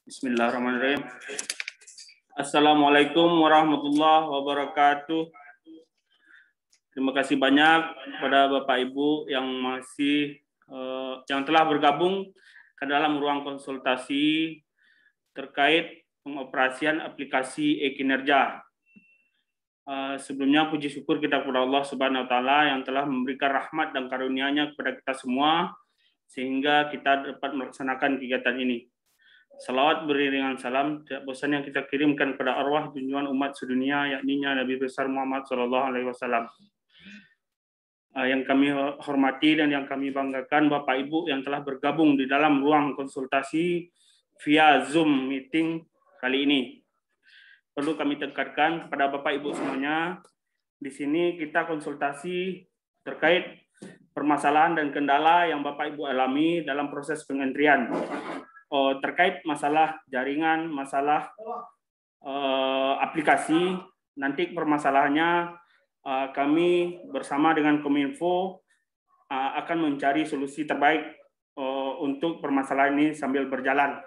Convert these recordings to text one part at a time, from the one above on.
Bismillahirrahmanirrahim. Assalamualaikum warahmatullahi wabarakatuh. Terima kasih banyak kepada Bapak Ibu yang yang telah bergabung ke dalam ruang konsultasi terkait pengoperasian aplikasi e-kinerja. Sebelumnya puji syukur kita kepada Allah Subhanahu wa taala yang telah memberikan rahmat dan karunia-Nya kepada kita semua sehingga kita dapat melaksanakan kegiatan ini. Salawat beriringan salam tidak bosan yang kita kirimkan kepada arwah junjungan umat sedunia, yakninya Nabi besar Muhammad SAW. Yang kami hormati dan yang kami banggakan Bapak Ibu yang telah bergabung di dalam ruang konsultasi via Zoom meeting kali ini. Perlu kami tekankan kepada Bapak Ibu semuanya, di sini kita konsultasi terkait permasalahan dan kendala yang Bapak Ibu alami dalam proses pengentrian. Terkait masalah jaringan, masalah aplikasi, nanti permasalahannya kami bersama dengan Kominfo akan mencari solusi terbaik untuk permasalahan ini sambil berjalan.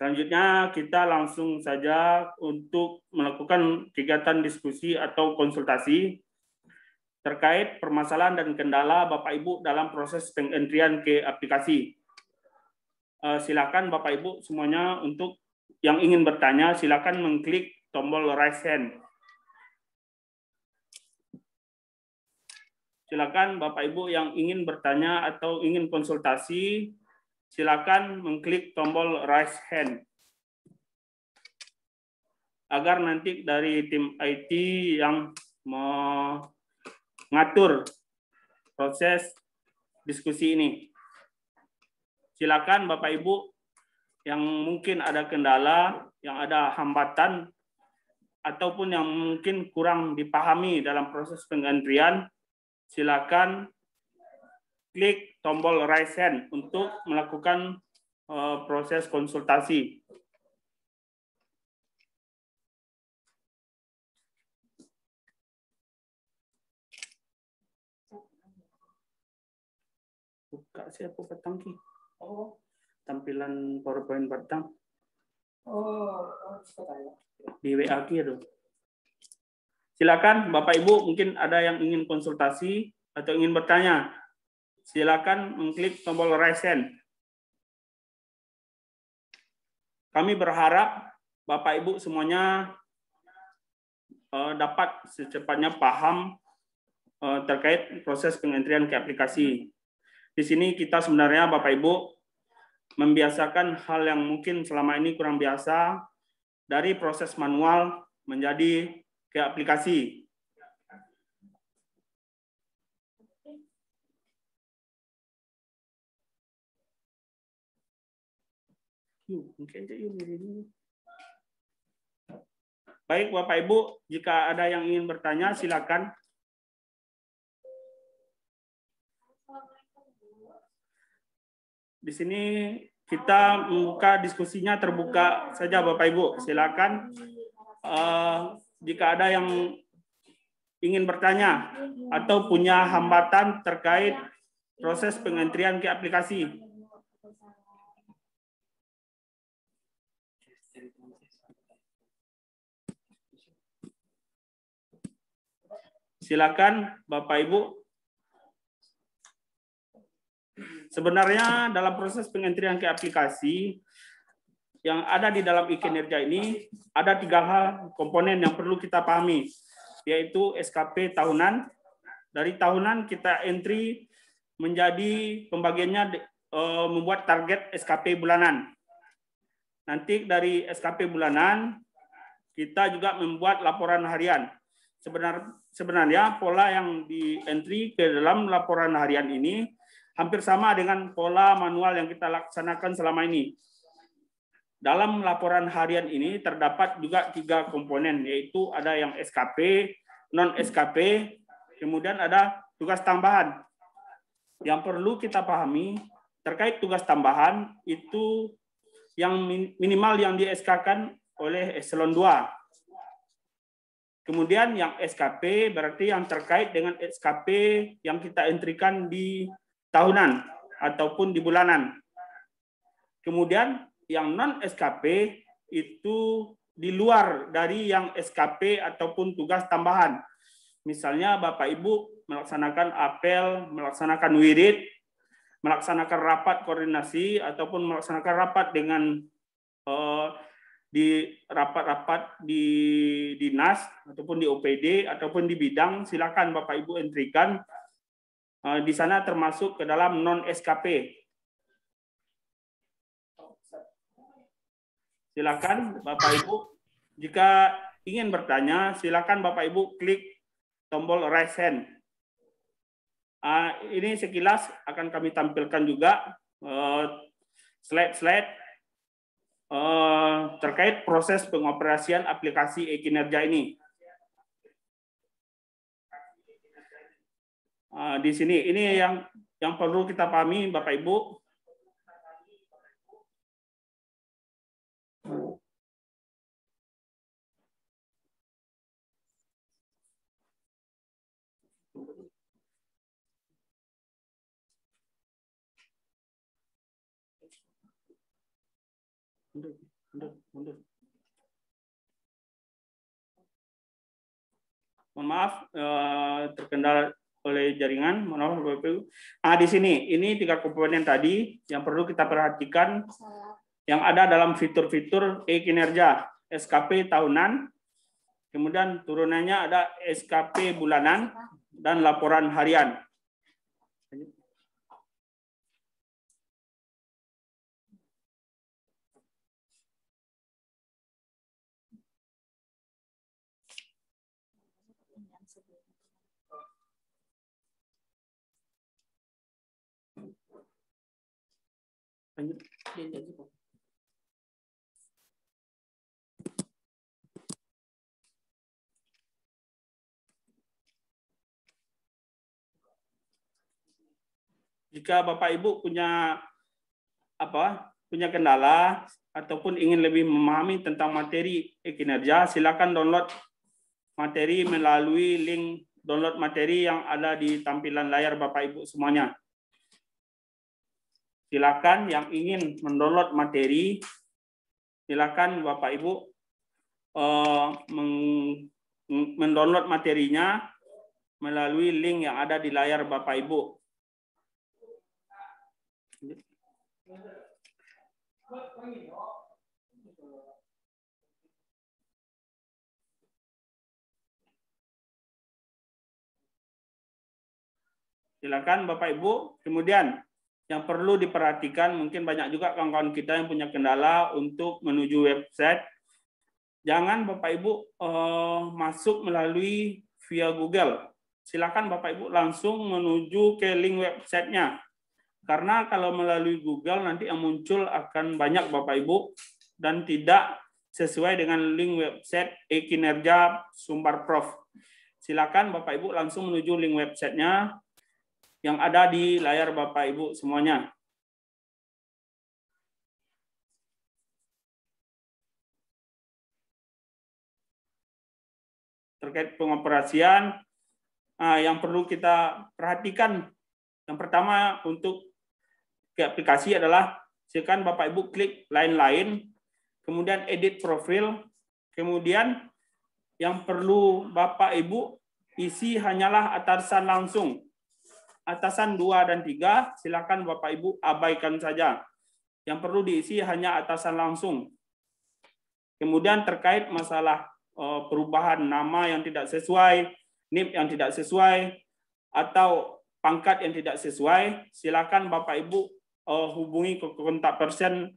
Selanjutnya kita langsung saja untuk melakukan kegiatan diskusi atau konsultasi terkait permasalahan dan kendala Bapak Ibu dalam proses pengentrian ke aplikasi. Silakan Bapak Ibu semuanya untuk yang ingin bertanya silakan mengklik tombol raise hand. Silakan Bapak Ibu yang ingin bertanya atau ingin konsultasi silakan mengklik tombol raise hand. Agar nanti dari tim IT yang mengatur proses diskusi ini. Silakan Bapak Ibu yang mungkin ada kendala, yang ada hambatan, ataupun yang mungkin kurang dipahami dalam proses pengantrian, silakan klik tombol raise hand untuk melakukan proses konsultasi. Buka siapa petang ki? Oh, tampilan PowerPoint pertama. Di WA ki dong. Silakan Bapak Ibu mungkin ada yang ingin konsultasi atau ingin bertanya. Silakan mengklik tombol raise hand. Kami berharap Bapak Ibu semuanya dapat secepatnya paham terkait proses pengentrian ke aplikasi. Di sini kita sebenarnya Bapak Ibu membiasakan hal yang mungkin selama ini kurang biasa dari proses manual menjadi ke aplikasi. Baik Bapak Ibu, jika ada yang ingin bertanya silakan. Di sini kita membuka diskusinya terbuka saja Bapak Ibu. Silakan jika ada yang ingin bertanya atau punya hambatan terkait proses pengentrian ke aplikasi. Silakan Bapak Ibu. Sebenarnya dalam proses pengentrian ke aplikasi yang ada di dalam e-kinerja ini ada 3 hal komponen yang perlu kita pahami, yaitu SKP tahunan. Dari tahunan kita entry menjadi pembagiannya membuat target SKP bulanan. Nanti dari SKP bulanan kita juga membuat laporan harian. Sebenarnya pola yang di entry ke dalam laporan harian ini hampir sama dengan pola manual yang kita laksanakan selama ini. Dalam laporan harian ini terdapat juga 3 komponen, yaitu ada yang SKP, non-SKP, kemudian ada tugas tambahan. Yang perlu kita pahami terkait tugas tambahan itu yang minimal yang di SK-kan oleh eselon 2. Kemudian yang SKP berarti yang terkait dengan SKP yang kita entrykan di tahunan ataupun di bulanan. Kemudian yang non SKP itu di luar dari yang SKP ataupun tugas tambahan. Misalnya Bapak Ibu melaksanakan apel, melaksanakan wirid, melaksanakan rapat koordinasi ataupun melaksanakan rapat dengan di rapat-rapat di dinas ataupun di OPD ataupun di bidang, silakan Bapak Ibu entrikan di sana termasuk ke dalam non SKP. Silakan Bapak Ibu, jika ingin bertanya silakan Bapak Ibu klik tombol raise hand. Ini sekilas akan kami tampilkan juga slide-slide terkait proses pengoperasian aplikasi e-kinerja ini. Di sini ini yang perlu kita pahami Bapak Ibu. Mundur. Mohon maaf terkendala oleh jaringan. Mohon maaf Bapak Ibu. Di sini ini 3 komponen tadi yang perlu kita perhatikan yang ada dalam fitur-fitur e-kinerja SKP tahunan, kemudian turunannya ada SKP bulanan dan laporan harian. Jika Bapak Ibu punya kendala ataupun ingin lebih memahami tentang materi e-kinerja, silakan download materi melalui link download materi yang ada di tampilan layar Bapak Ibu semuanya. Silakan yang ingin mendownload materi, silakan Bapak Ibu mendownload materinya melalui link yang ada di layar Bapak Ibu. Silakan Bapak Ibu. Kemudian yang perlu diperhatikan, mungkin banyak juga kawan-kawan kita yang punya kendala untuk menuju website. Jangan Bapak Ibu masuk melalui via Google. Silakan Bapak Ibu langsung menuju ke link websitenya. Karena kalau melalui Google nanti yang muncul akan banyak Bapak Ibu dan tidak sesuai dengan link website e-kinerja Sumbar Prof. Silakan Bapak Ibu langsung menuju link websitenya yang ada di layar Bapak Ibu semuanya. Terkait pengoperasian, yang perlu kita perhatikan, yang pertama untuk ke aplikasi adalah silakan Bapak Ibu klik lain-lain, kemudian edit profil, kemudian yang perlu Bapak Ibu isi hanyalah atasan langsung. Atasan 2 dan 3 silakan Bapak Ibu abaikan saja. Yang perlu diisi hanya atasan langsung. Kemudian terkait masalah perubahan nama yang tidak sesuai, NIP yang tidak sesuai, atau pangkat yang tidak sesuai, silakan Bapak Ibu hubungi ke kontak person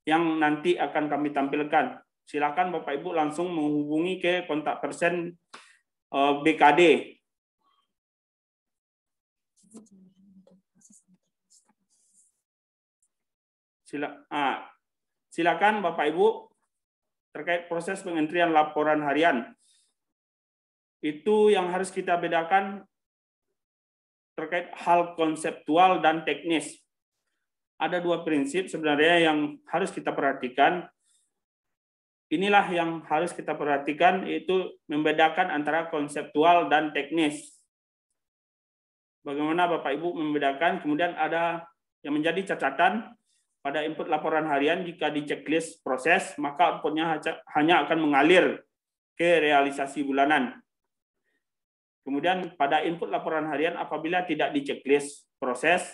yang nanti akan kami tampilkan. Silakan Bapak Ibu langsung menghubungi ke kontak person BKD. Silakan Bapak Ibu terkait proses pengentrian laporan harian. Itu yang harus kita bedakan terkait hal konseptual dan teknis. Ada 2 prinsip sebenarnya yang harus kita perhatikan. Inilah yang harus kita perhatikan, yaitu membedakan antara konseptual dan teknis. Bagaimana Bapak Ibu membedakan, kemudian ada yang menjadi catatan, pada input laporan harian jika di checklist proses, maka outputnya hanya akan mengalir ke realisasi bulanan. Kemudian pada input laporan harian apabila tidak di checklist proses,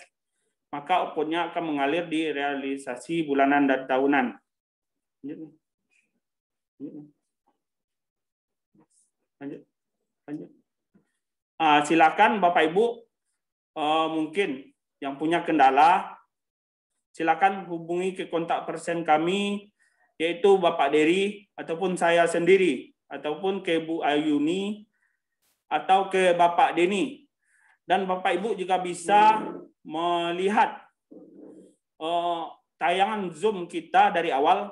maka outputnya akan mengalir di realisasi bulanan dan tahunan. Lanjut. Silakan Bapak Ibu, mungkin yang punya kendala, silakan hubungi ke kontak person kami, yaitu Bapak Dery, ataupun saya sendiri, ataupun ke Bu Ayuni, atau ke Bapak Denny. Dan Bapak Ibu juga bisa melihat tayangan Zoom kita dari awal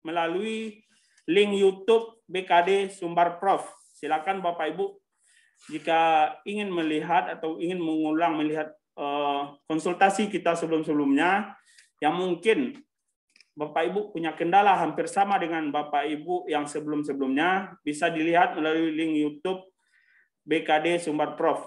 melalui link YouTube BKD Sumbar Prof. Silakan Bapak Ibu jika ingin melihat atau ingin mengulang melihat konsultasi kita sebelum-sebelumnya, yang mungkin Bapak Ibu punya kendala hampir sama dengan Bapak Ibu yang sebelum-sebelumnya, bisa dilihat melalui link YouTube BKD Sumbar Prof.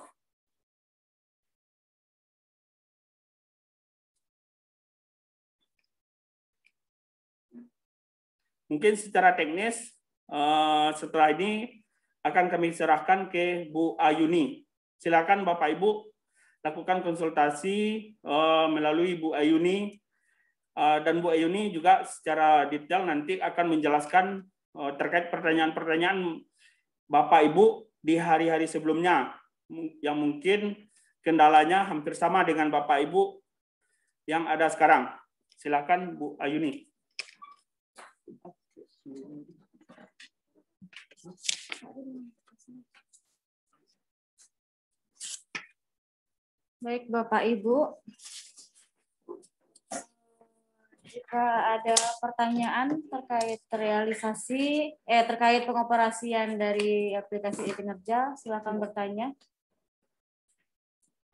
Mungkin secara teknis setelah ini akan kami serahkan ke Bu Ayuni. Silakan Bapak Ibu lakukan konsultasi melalui Bu Ayuni, dan Bu Ayuni juga secara detail nanti akan menjelaskan terkait pertanyaan-pertanyaan Bapak Ibu di hari-hari sebelumnya yang mungkin kendalanya hampir sama dengan Bapak Ibu yang ada sekarang. Silakan Bu Ayuni. Baik Bapak Ibu, jika ada pertanyaan terkait terkait pengoperasian dari aplikasi e-kinerja, silakan bertanya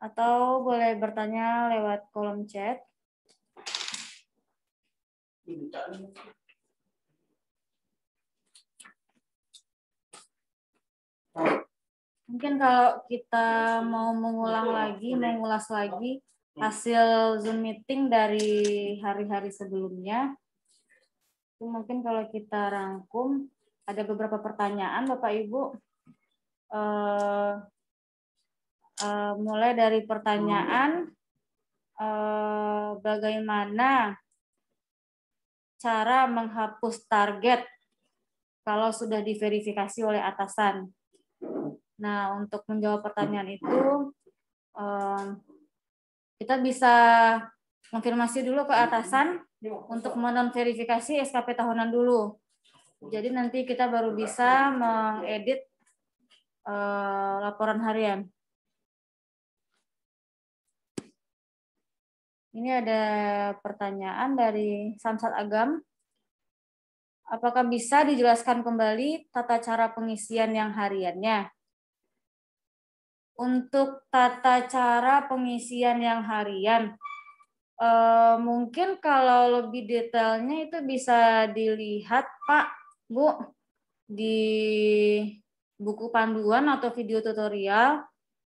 atau boleh bertanya lewat kolom chat. Mungkin kalau kita mau mengulas lagi hasil Zoom meeting dari hari-hari sebelumnya, itu mungkin kalau kita rangkum, ada beberapa pertanyaan Bapak Ibu. Mulai dari pertanyaan bagaimana cara menghapus target kalau sudah diverifikasi oleh atasan. Nah, untuk menjawab pertanyaan itu, kita bisa konfirmasi dulu ke atasan untuk menonverifikasi SKP tahunan dulu. Jadi nanti kita baru bisa mengedit laporan harian. Ini ada pertanyaan dari Samsat Agam. Apakah bisa dijelaskan kembali tata cara pengisian yang hariannya? Untuk tata cara pengisian yang harian, mungkin kalau lebih detailnya itu bisa dilihat Pak, Bu, di buku panduan atau video tutorial.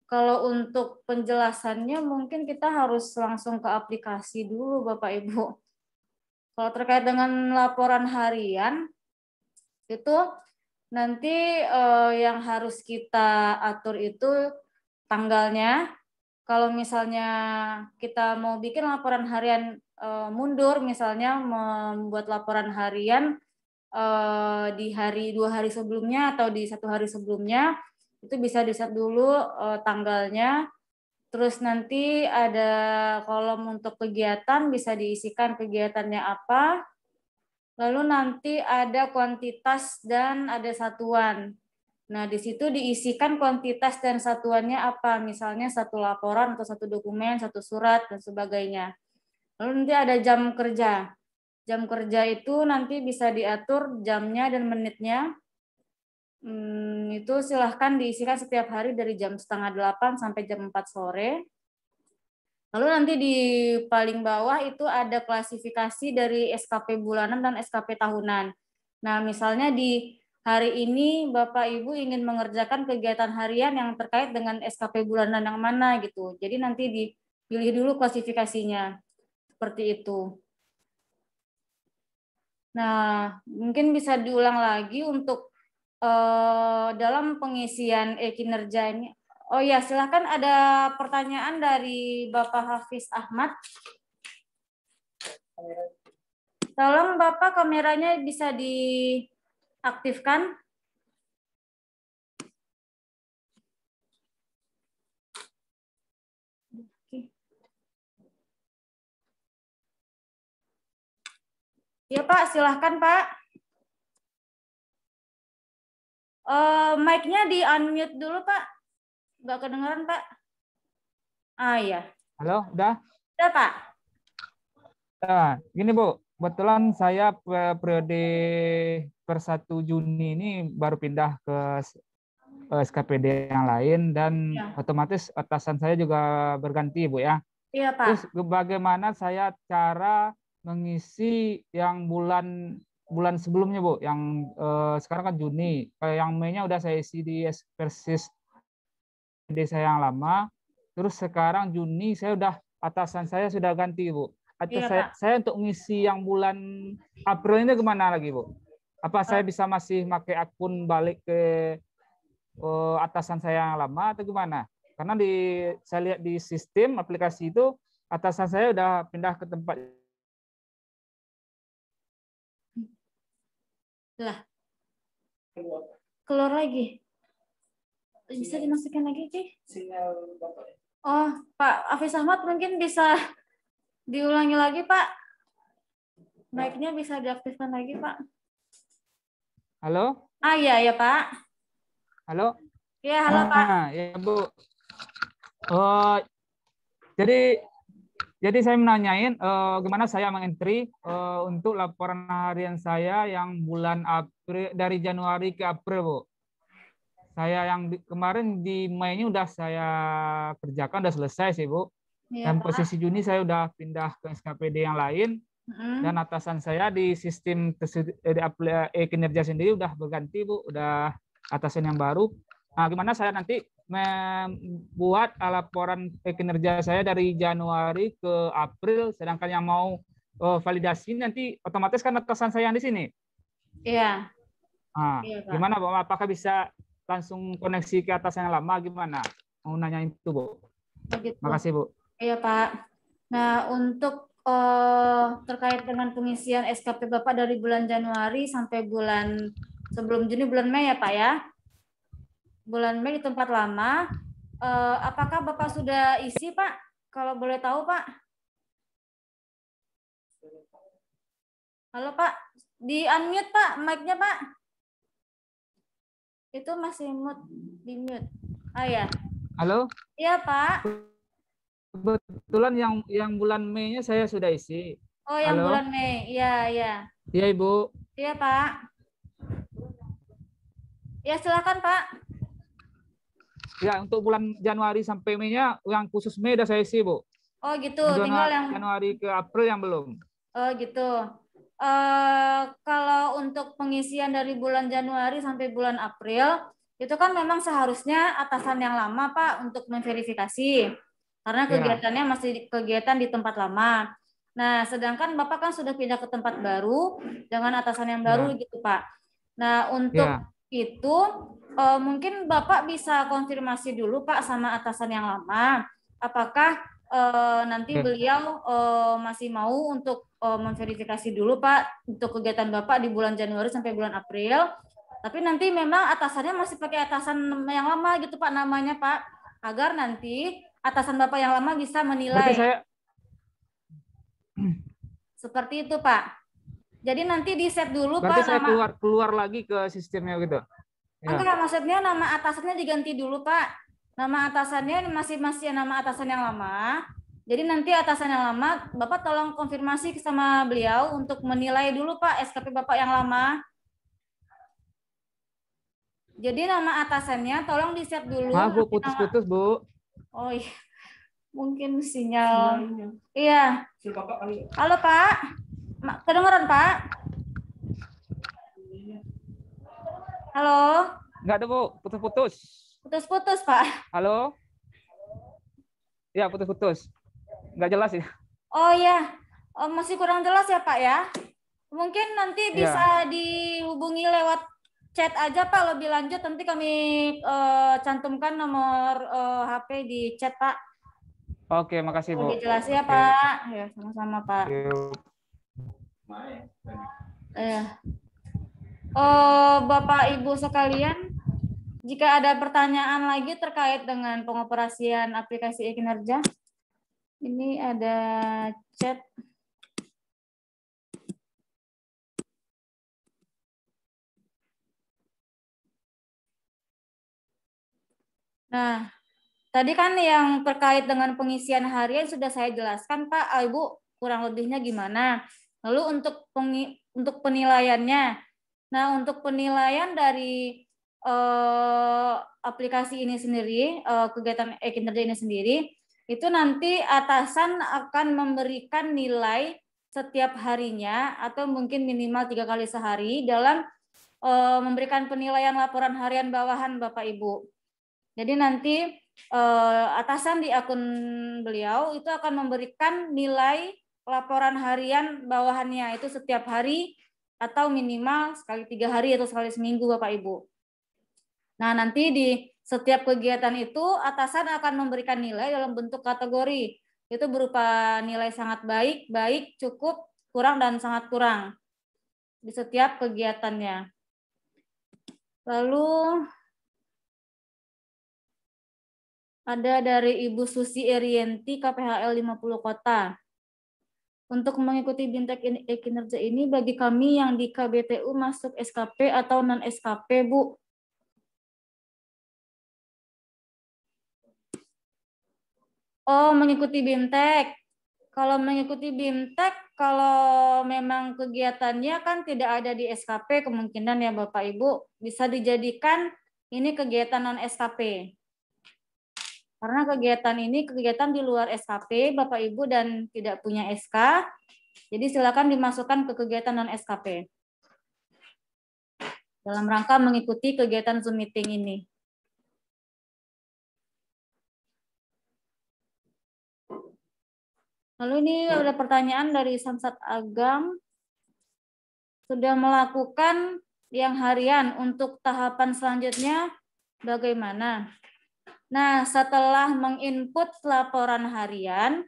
Kalau untuk penjelasannya mungkin kita harus langsung ke aplikasi dulu Bapak Ibu. Kalau terkait dengan laporan harian, itu nanti yang harus kita atur itu tanggalnya. Kalau misalnya kita mau bikin laporan harian mundur, misalnya membuat laporan harian di dua hari sebelumnya atau di 1 hari sebelumnya, itu bisa di-set dulu tanggalnya. Terus nanti ada kolom untuk kegiatan, bisa diisikan kegiatannya apa. Lalu nanti ada kuantitas dan ada satuan. Nah, di situ diisikan kuantitas dan satuannya apa, misalnya 1 laporan atau 1 dokumen, 1 surat, dan sebagainya. Lalu nanti ada jam kerja. Jam kerja itu nanti bisa diatur jamnya dan menitnya. Itu silahkan diisikan setiap hari dari jam 7:30 sampai jam 4 sore. Lalu nanti di paling bawah itu ada klasifikasi dari SKP bulanan dan SKP tahunan. Nah, misalnya di hari ini Bapak Ibu ingin mengerjakan kegiatan harian yang terkait dengan SKP bulanan yang mana gitu. Jadi nanti dipilih dulu klasifikasinya. Seperti itu. Nah, mungkin bisa diulang lagi untuk dalam pengisian kinerja ini. Oh ya, silakan ada pertanyaan dari Bapak Hafiz Ahmad. Tolong Bapak kameranya bisa diaktifkan. Ya Pak, silahkan Pak. Mic-nya di unmute dulu Pak. Nggak kedengeran Pak. Ah ya. Halo, udah? Udah Pak. Nah, gini Bu, kebetulan saya periode per 1 Juni ini baru pindah ke SKPD yang lain dan Ya. otomatis atasan saya juga berganti Bu ya. Iya Pak. Terus bagaimana saya cara mengisi yang bulan sebelumnya Bu, yang sekarang kan Juni, kayak yang Mei-nya udah saya isi di persis saya yang lama, terus sekarang Juni saya udah atasan saya sudah ganti Bu. Atau Iya, saya untuk ngisi yang bulan April ini kemana lagi Bu? Apa saya bisa masih pakai akun balik ke atasan saya yang lama atau gimana? Karena saya lihat di sistem aplikasi itu atasan saya udah pindah ke tempat. Lah. Keluar lagi. Bisa dimasukin lagi, Ci? Oh, Pak Hafiz Ahmad mungkin bisa diulangi lagi, Pak. Mic-nya bisa diaktifkan lagi, Pak. Halo? Ah, iya, ya, Pak. Halo? Ya, halo, Pak. Ya, Bu. Oh, jadi saya menanyain gimana saya mengentry untuk laporan harian saya yang bulan April dari Januari ke April, Bu. Saya yang kemarin di Mei ini udah saya kerjakan, udah selesai sih, Bu. Ya, Dan Pak. posisi Juni saya udah pindah ke SKPD yang lain. Dan atasan saya di sistem kinerja sendiri udah berganti Bu, udah atasan yang baru. Nah, gimana saya nanti membuat laporan kinerja saya dari Januari ke April, sedangkan yang mau validasi nanti otomatis kan atasan saya yang di sini. Iya. Nah, Iya, Pak. gimana Bu? Apakah bisa langsung koneksi ke atasan yang lama gimana? Mau nanya itu Bu. Begitu. Makasih Bu. Iya, Pak. Nah, untuk terkait dengan pengisian SKP Bapak dari bulan Januari sampai bulan sebelum Juni, bulan Mei ya Pak ya. Bulan Mei di tempat lama. Apakah Bapak sudah isi Pak? Kalau boleh tahu Pak. Halo Pak, di unmute Pak, mic-nya Pak. Itu masih di mute. Ah ya. Halo? Iya Pak. Kebetulan yang bulan Mei-nya saya sudah isi. Oh, yang Halo? bulan Mei. Iya, iya. Iya, Ibu. Iya, Pak. Ya, silakan, Pak. Ya, untuk bulan Januari sampai Mei-nya yang khusus Mei udah saya isi, Bu. Oh, gitu. Tinggal yang Januari ke April yang belum. Oh, gitu. Kalau untuk pengisian dari bulan Januari sampai bulan April, itu kan memang seharusnya atasan yang lama, Pak, untuk memverifikasi. Karena kegiatannya masih kegiatan di tempat lama. Nah, sedangkan Bapak kan sudah pindah ke tempat baru dengan atasan yang baru gitu, Pak. Nah, untuk itu mungkin Bapak bisa konfirmasi dulu, Pak, sama atasan yang lama. Apakah nanti beliau masih mau untuk memverifikasi dulu, Pak, untuk kegiatan Bapak di bulan Januari sampai bulan April. Tapi nanti memang atasannya masih pakai atasan yang lama gitu, Pak, namanya, Pak. Agar nanti atasan Bapak yang lama bisa menilai. Seperti itu, Pak. Jadi nanti di set dulu, berarti Pak. Saya keluar lagi ke sistemnya gitu. Enggak, maksudnya nama atasannya diganti dulu, Pak. Nama atasannya masih nama atasan yang lama. Jadi nanti atasan yang lama, Bapak tolong konfirmasi sama beliau untuk menilai dulu, Pak, SKP Bapak yang lama. Jadi nama atasannya tolong di-set dulu. Maaf, Bu, putus-putus, Bu. Oh iya. Mungkin sinyal. Iya. Halo, Pak. Kedengeran, Pak? Halo? Enggak ada, Bu. Putus-putus. Putus-putus, Pak. Halo? Ya, putus-putus. Enggak jelas ya. Oh iya. Masih kurang jelas ya, Pak ya? Mungkin nanti Iya. bisa dihubungi lewat chat aja Pak, lebih lanjut nanti kami cantumkan nomor HP di chat Pak. Oke, makasih Bu. Dijelasin ya Oke. Pak. Ya, sama-sama Pak. Yuk. Bapak Ibu sekalian, jika ada pertanyaan lagi terkait dengan pengoperasian aplikasi e-kinerja, ini ada chat. Nah, tadi kan yang terkait dengan pengisian harian sudah saya jelaskan Pak. Ibu kurang lebihnya gimana? Lalu untuk penilaiannya, nah untuk penilaian dari aplikasi ini sendiri, kegiatan e-kinerja ini sendiri, itu nanti atasan akan memberikan nilai setiap harinya atau mungkin minimal 3 kali sehari dalam memberikan penilaian laporan harian bawahan Bapak Ibu. Jadi nanti atasan di akun beliau itu akan memberikan nilai laporan harian bawahannya itu setiap hari atau minimal sekali 3 hari atau sekali seminggu Bapak Ibu. Nah nanti di setiap kegiatan itu atasan akan memberikan nilai dalam bentuk kategori. Itu berupa nilai sangat baik, baik, cukup, kurang, dan sangat kurang di setiap kegiatannya. Lalu ada dari Ibu Susi Erienti, KPHL 50 Kota. Untuk mengikuti Bintek e-kinerja ini bagi kami yang di KBTU masuk SKP atau non-SKP, Bu? Oh, mengikuti BIMTEK. Kalau mengikuti BIMTEK, kalau memang kegiatannya kan tidak ada di SKP, kemungkinan ya Bapak Ibu, bisa dijadikan ini kegiatan non-SKP. Karena kegiatan ini kegiatan di luar SKP, Bapak Ibu, dan tidak punya SK, jadi silakan dimasukkan ke kegiatan non-SKP. Dalam rangka mengikuti kegiatan Zoom meeting ini. Lalu ini ada pertanyaan dari Samsat Agam. Sudah melakukan yang harian, untuk tahapan selanjutnya bagaimana? Nah, setelah menginput laporan harian,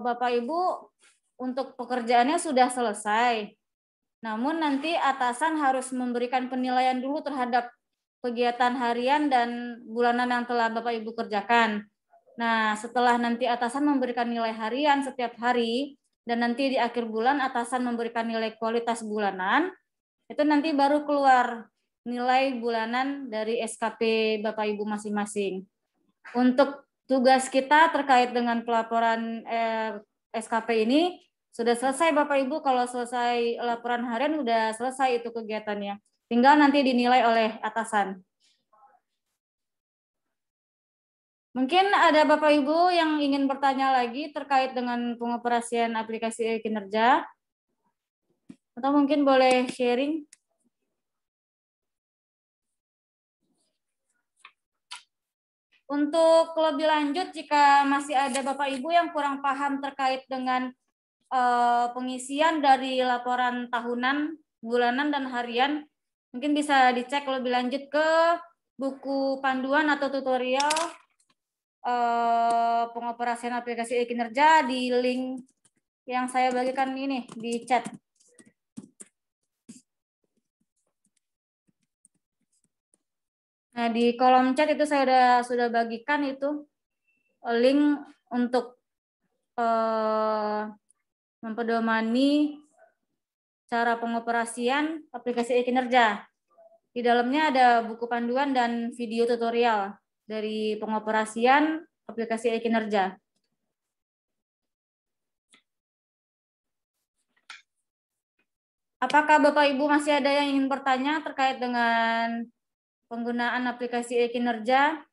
Bapak Ibu untuk pekerjaannya sudah selesai. Namun nanti atasan harus memberikan penilaian dulu terhadap kegiatan harian dan bulanan yang telah Bapak Ibu kerjakan. Nah, setelah nanti atasan memberikan nilai harian setiap hari, dan nanti di akhir bulan atasan memberikan nilai kualitas bulanan, itu nanti baru keluar nilai bulanan dari SKP Bapak Ibu masing-masing. Untuk tugas kita terkait dengan pelaporan SKP ini sudah selesai Bapak Ibu. Kalau selesai laporan harian sudah selesai itu kegiatannya. Tinggal nanti dinilai oleh atasan. Mungkin ada Bapak Ibu yang ingin bertanya lagi terkait dengan pengoperasian aplikasi e-kinerja. Atau mungkin boleh sharing. Untuk lebih lanjut, jika masih ada Bapak Ibu yang kurang paham terkait dengan pengisian dari laporan tahunan, bulanan, dan harian, mungkin bisa dicek lebih lanjut ke buku panduan atau tutorial pengoperasian aplikasi e-kinerja di link yang saya bagikan ini di chat. Nah, di kolom chat itu saya sudah bagikan itu link untuk mempedomani cara pengoperasian aplikasi e-kinerja. Di dalamnya ada buku panduan dan video tutorial dari pengoperasian aplikasi e-kinerja. Apakah Bapak Ibu masih ada yang ingin bertanya terkait dengan penggunaan aplikasi e-kinerja?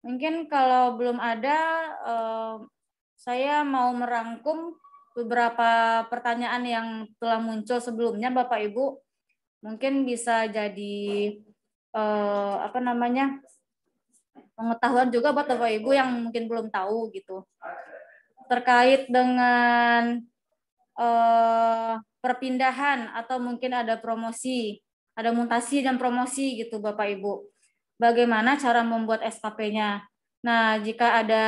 Mungkin kalau belum ada, saya mau merangkum beberapa pertanyaan yang telah muncul sebelumnya, Bapak Ibu. Mungkin bisa jadi pengetahuan juga buat Bapak Ibu yang mungkin belum tahu gitu. terkait dengan perpindahan atau mungkin ada promosi, ada mutasi dan promosi gitu Bapak Ibu. Bagaimana cara membuat SKP-nya? Nah, jika ada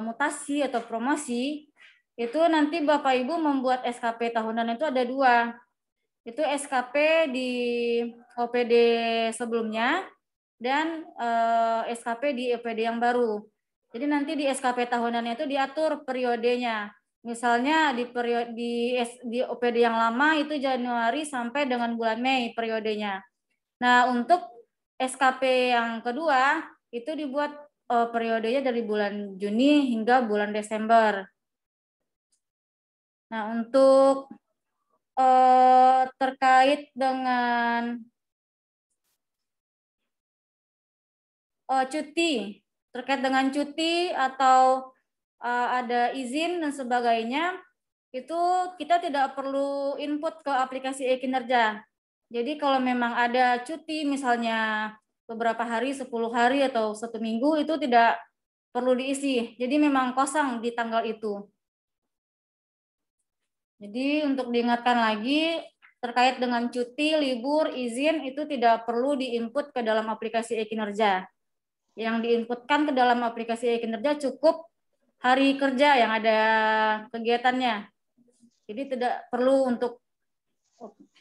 mutasi atau promosi, itu nanti Bapak Ibu membuat SKP tahunan itu ada 2. Itu SKP di OPD sebelumnya dan SKP di OPD yang baru. Jadi nanti di SKP tahunan itu diatur periodenya. Misalnya di OPD yang lama itu Januari sampai dengan bulan Mei periodenya. Nah, untuk SKP yang kedua itu dibuat periodenya dari bulan Juni hingga bulan Desember. Nah, untuk terkait dengan cuti atau ada izin dan sebagainya, itu kita tidak perlu input ke aplikasi e-kinerja. Jadi kalau memang ada cuti misalnya beberapa hari, 10 hari atau 1 minggu, itu tidak perlu diisi. Jadi memang kosong di tanggal itu. Jadi untuk diingatkan lagi, terkait dengan cuti, libur, izin, itu tidak perlu diinput ke dalam aplikasi e-kinerja. Yang diinputkan ke dalam aplikasi e-kinerja cukup hari kerja yang ada kegiatannya. Jadi tidak perlu untuk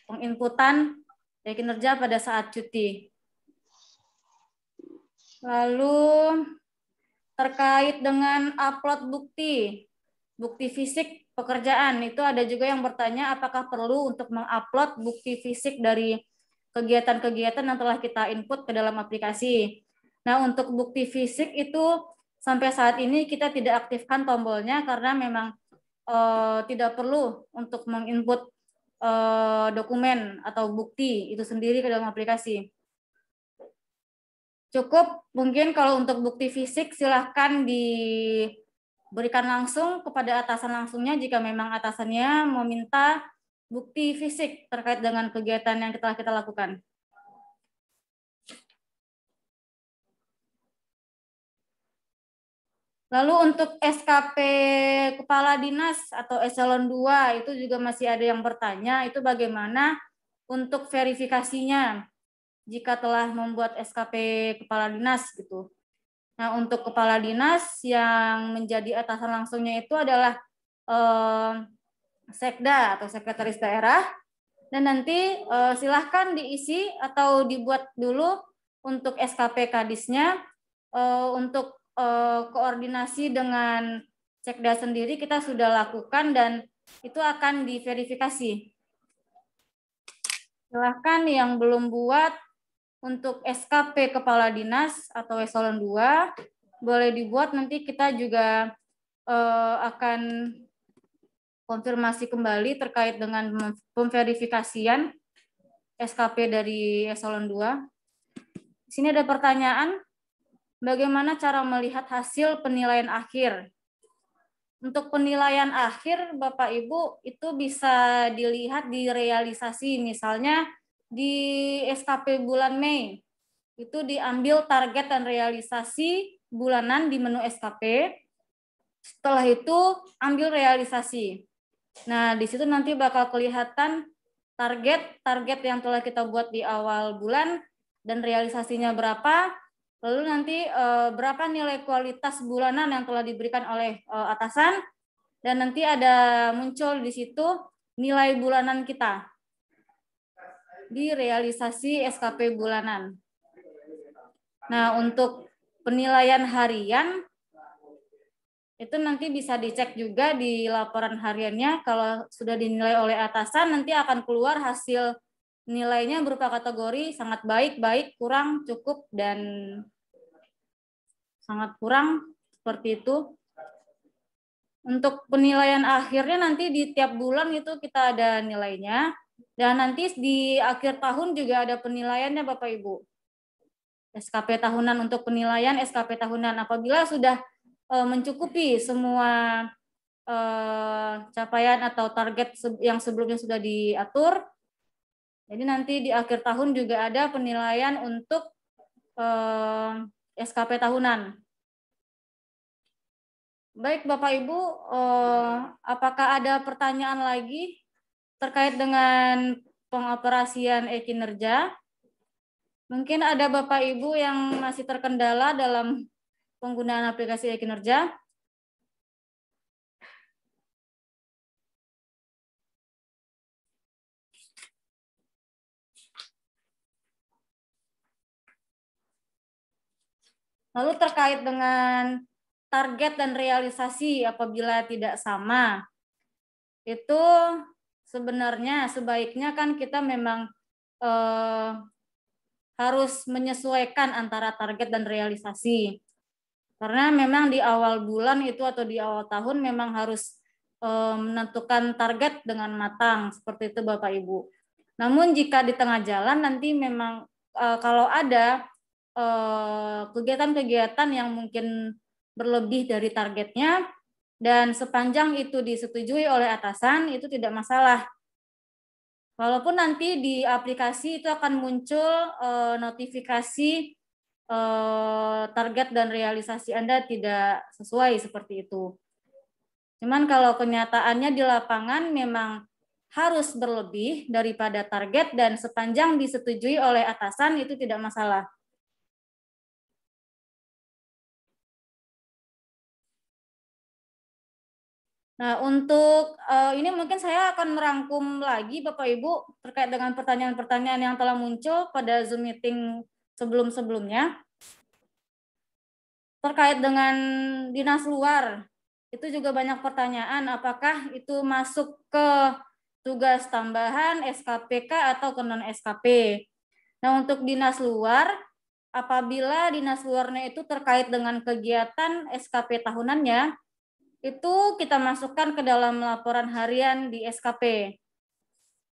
penginputan e-kinerja pada saat cuti. Lalu terkait dengan upload bukti fisik pekerjaan, itu ada juga yang bertanya apakah perlu untuk mengupload bukti fisik dari kegiatan-kegiatan yang telah kita input ke dalam aplikasi. Nah, untuk bukti fisik itu sampai saat ini kita tidak aktifkan tombolnya karena memang tidak perlu untuk menginput dokumen atau bukti itu sendiri ke dalam aplikasi. Cukup mungkin kalau untuk bukti fisik silahkan diberikan langsung kepada atasan langsungnya jika memang atasannya meminta bukti fisik terkait dengan kegiatan yang telah kita lakukan. Lalu untuk SKP Kepala Dinas atau Eselon 2 itu juga masih ada yang bertanya, itu bagaimana untuk verifikasinya jika telah membuat SKP Kepala Dinas gitu. Nah, untuk Kepala Dinas yang menjadi atasan langsungnya itu adalah Sekda atau Sekretaris Daerah, dan nanti silahkan diisi atau dibuat dulu untuk SKP Kadisnya. Untuk koordinasi dengan Sekda sendiri kita sudah lakukan dan itu akan diverifikasi. Silahkan yang belum buat untuk SKP Kepala Dinas atau Eselon 2 boleh dibuat, nanti kita juga akan konfirmasi kembali terkait dengan pemverifikasian SKP dari Eselon 2. Di sini ada pertanyaan, bagaimana cara melihat hasil penilaian akhir? Untuk penilaian akhir, Bapak Ibu, itu bisa dilihat di realisasi. Misalnya di SKP bulan Mei, itu diambil target dan realisasi bulanan di menu SKP. Setelah itu ambil realisasi. Nah, di situ nanti bakal kelihatan target yang telah kita buat di awal bulan dan realisasinya berapa. Lalu nanti berapa nilai kualitas bulanan yang telah diberikan oleh atasan, dan nanti ada muncul di situ nilai bulanan kita di realisasi SKP bulanan. Nah, untuk penilaian harian itu nanti bisa dicek juga di laporan hariannya. Kalau sudah dinilai oleh atasan, nanti akan keluar hasil nilainya berupa kategori sangat baik, baik, kurang, cukup, dan sangat kurang, seperti itu. Untuk penilaian akhirnya nanti di tiap bulan itu kita ada nilainya, dan nanti di akhir tahun juga ada penilaiannya Bapak Ibu. SKP tahunan, untuk penilaian SKP tahunan apabila sudah mencukupi semua capaian atau target yang sebelumnya sudah diatur. Jadi nanti di akhir tahun juga ada penilaian untuk SKP tahunan. Baik Bapak Ibu, apakah ada pertanyaan lagi terkait dengan pengoperasian e-kinerja? Mungkin ada Bapak Ibu yang masih terkendala dalam penggunaan aplikasi e-kinerja. Lalu terkait dengan target dan realisasi apabila tidak sama, itu sebenarnya sebaiknya kan kita memang harus menyesuaikan antara target dan realisasi. Karena memang di awal bulan itu atau di awal tahun memang harus menentukan target dengan matang, seperti itu Bapak Ibu. Namun jika di tengah jalan nanti memang kalau ada kegiatan-kegiatan yang mungkin berlebih dari targetnya dan sepanjang itu disetujui oleh atasan itu tidak masalah. Walaupun nanti di aplikasi itu akan muncul notifikasi target dan realisasi Anda tidak sesuai seperti itu. Cuman kalau kenyataannya di lapangan memang harus berlebih daripada target dan sepanjang disetujui oleh atasan itu tidak masalah. Nah, untuk ini mungkin saya akan merangkum lagi Bapak Ibu terkait dengan pertanyaan-pertanyaan yang telah muncul pada Zoom meeting sebelum-sebelumnya. Terkait dengan dinas luar, itu juga banyak pertanyaan apakah itu masuk ke tugas tambahan SKPK atau ke non-SKP. Nah, untuk dinas luar, apabila dinas luarnya itu terkait dengan kegiatan SKP tahunannya, itu kita masukkan ke dalam laporan harian di SKP.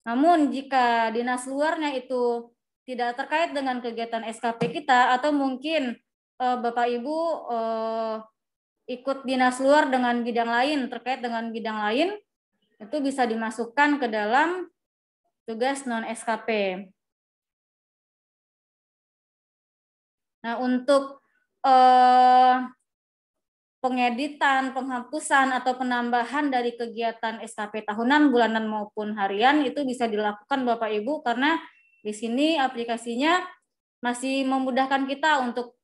Namun jika dinas luarnya itu tidak terkait dengan kegiatan SKP kita atau mungkin Bapak Ibu ikut dinas luar dengan bidang lain, terkait dengan bidang lain, itu bisa dimasukkan ke dalam tugas non-SKP. Nah, untuk pengeditan, penghapusan, atau penambahan dari kegiatan SKP tahunan, bulanan, maupun harian itu bisa dilakukan Bapak Ibu karena di sini aplikasinya masih memudahkan kita untuk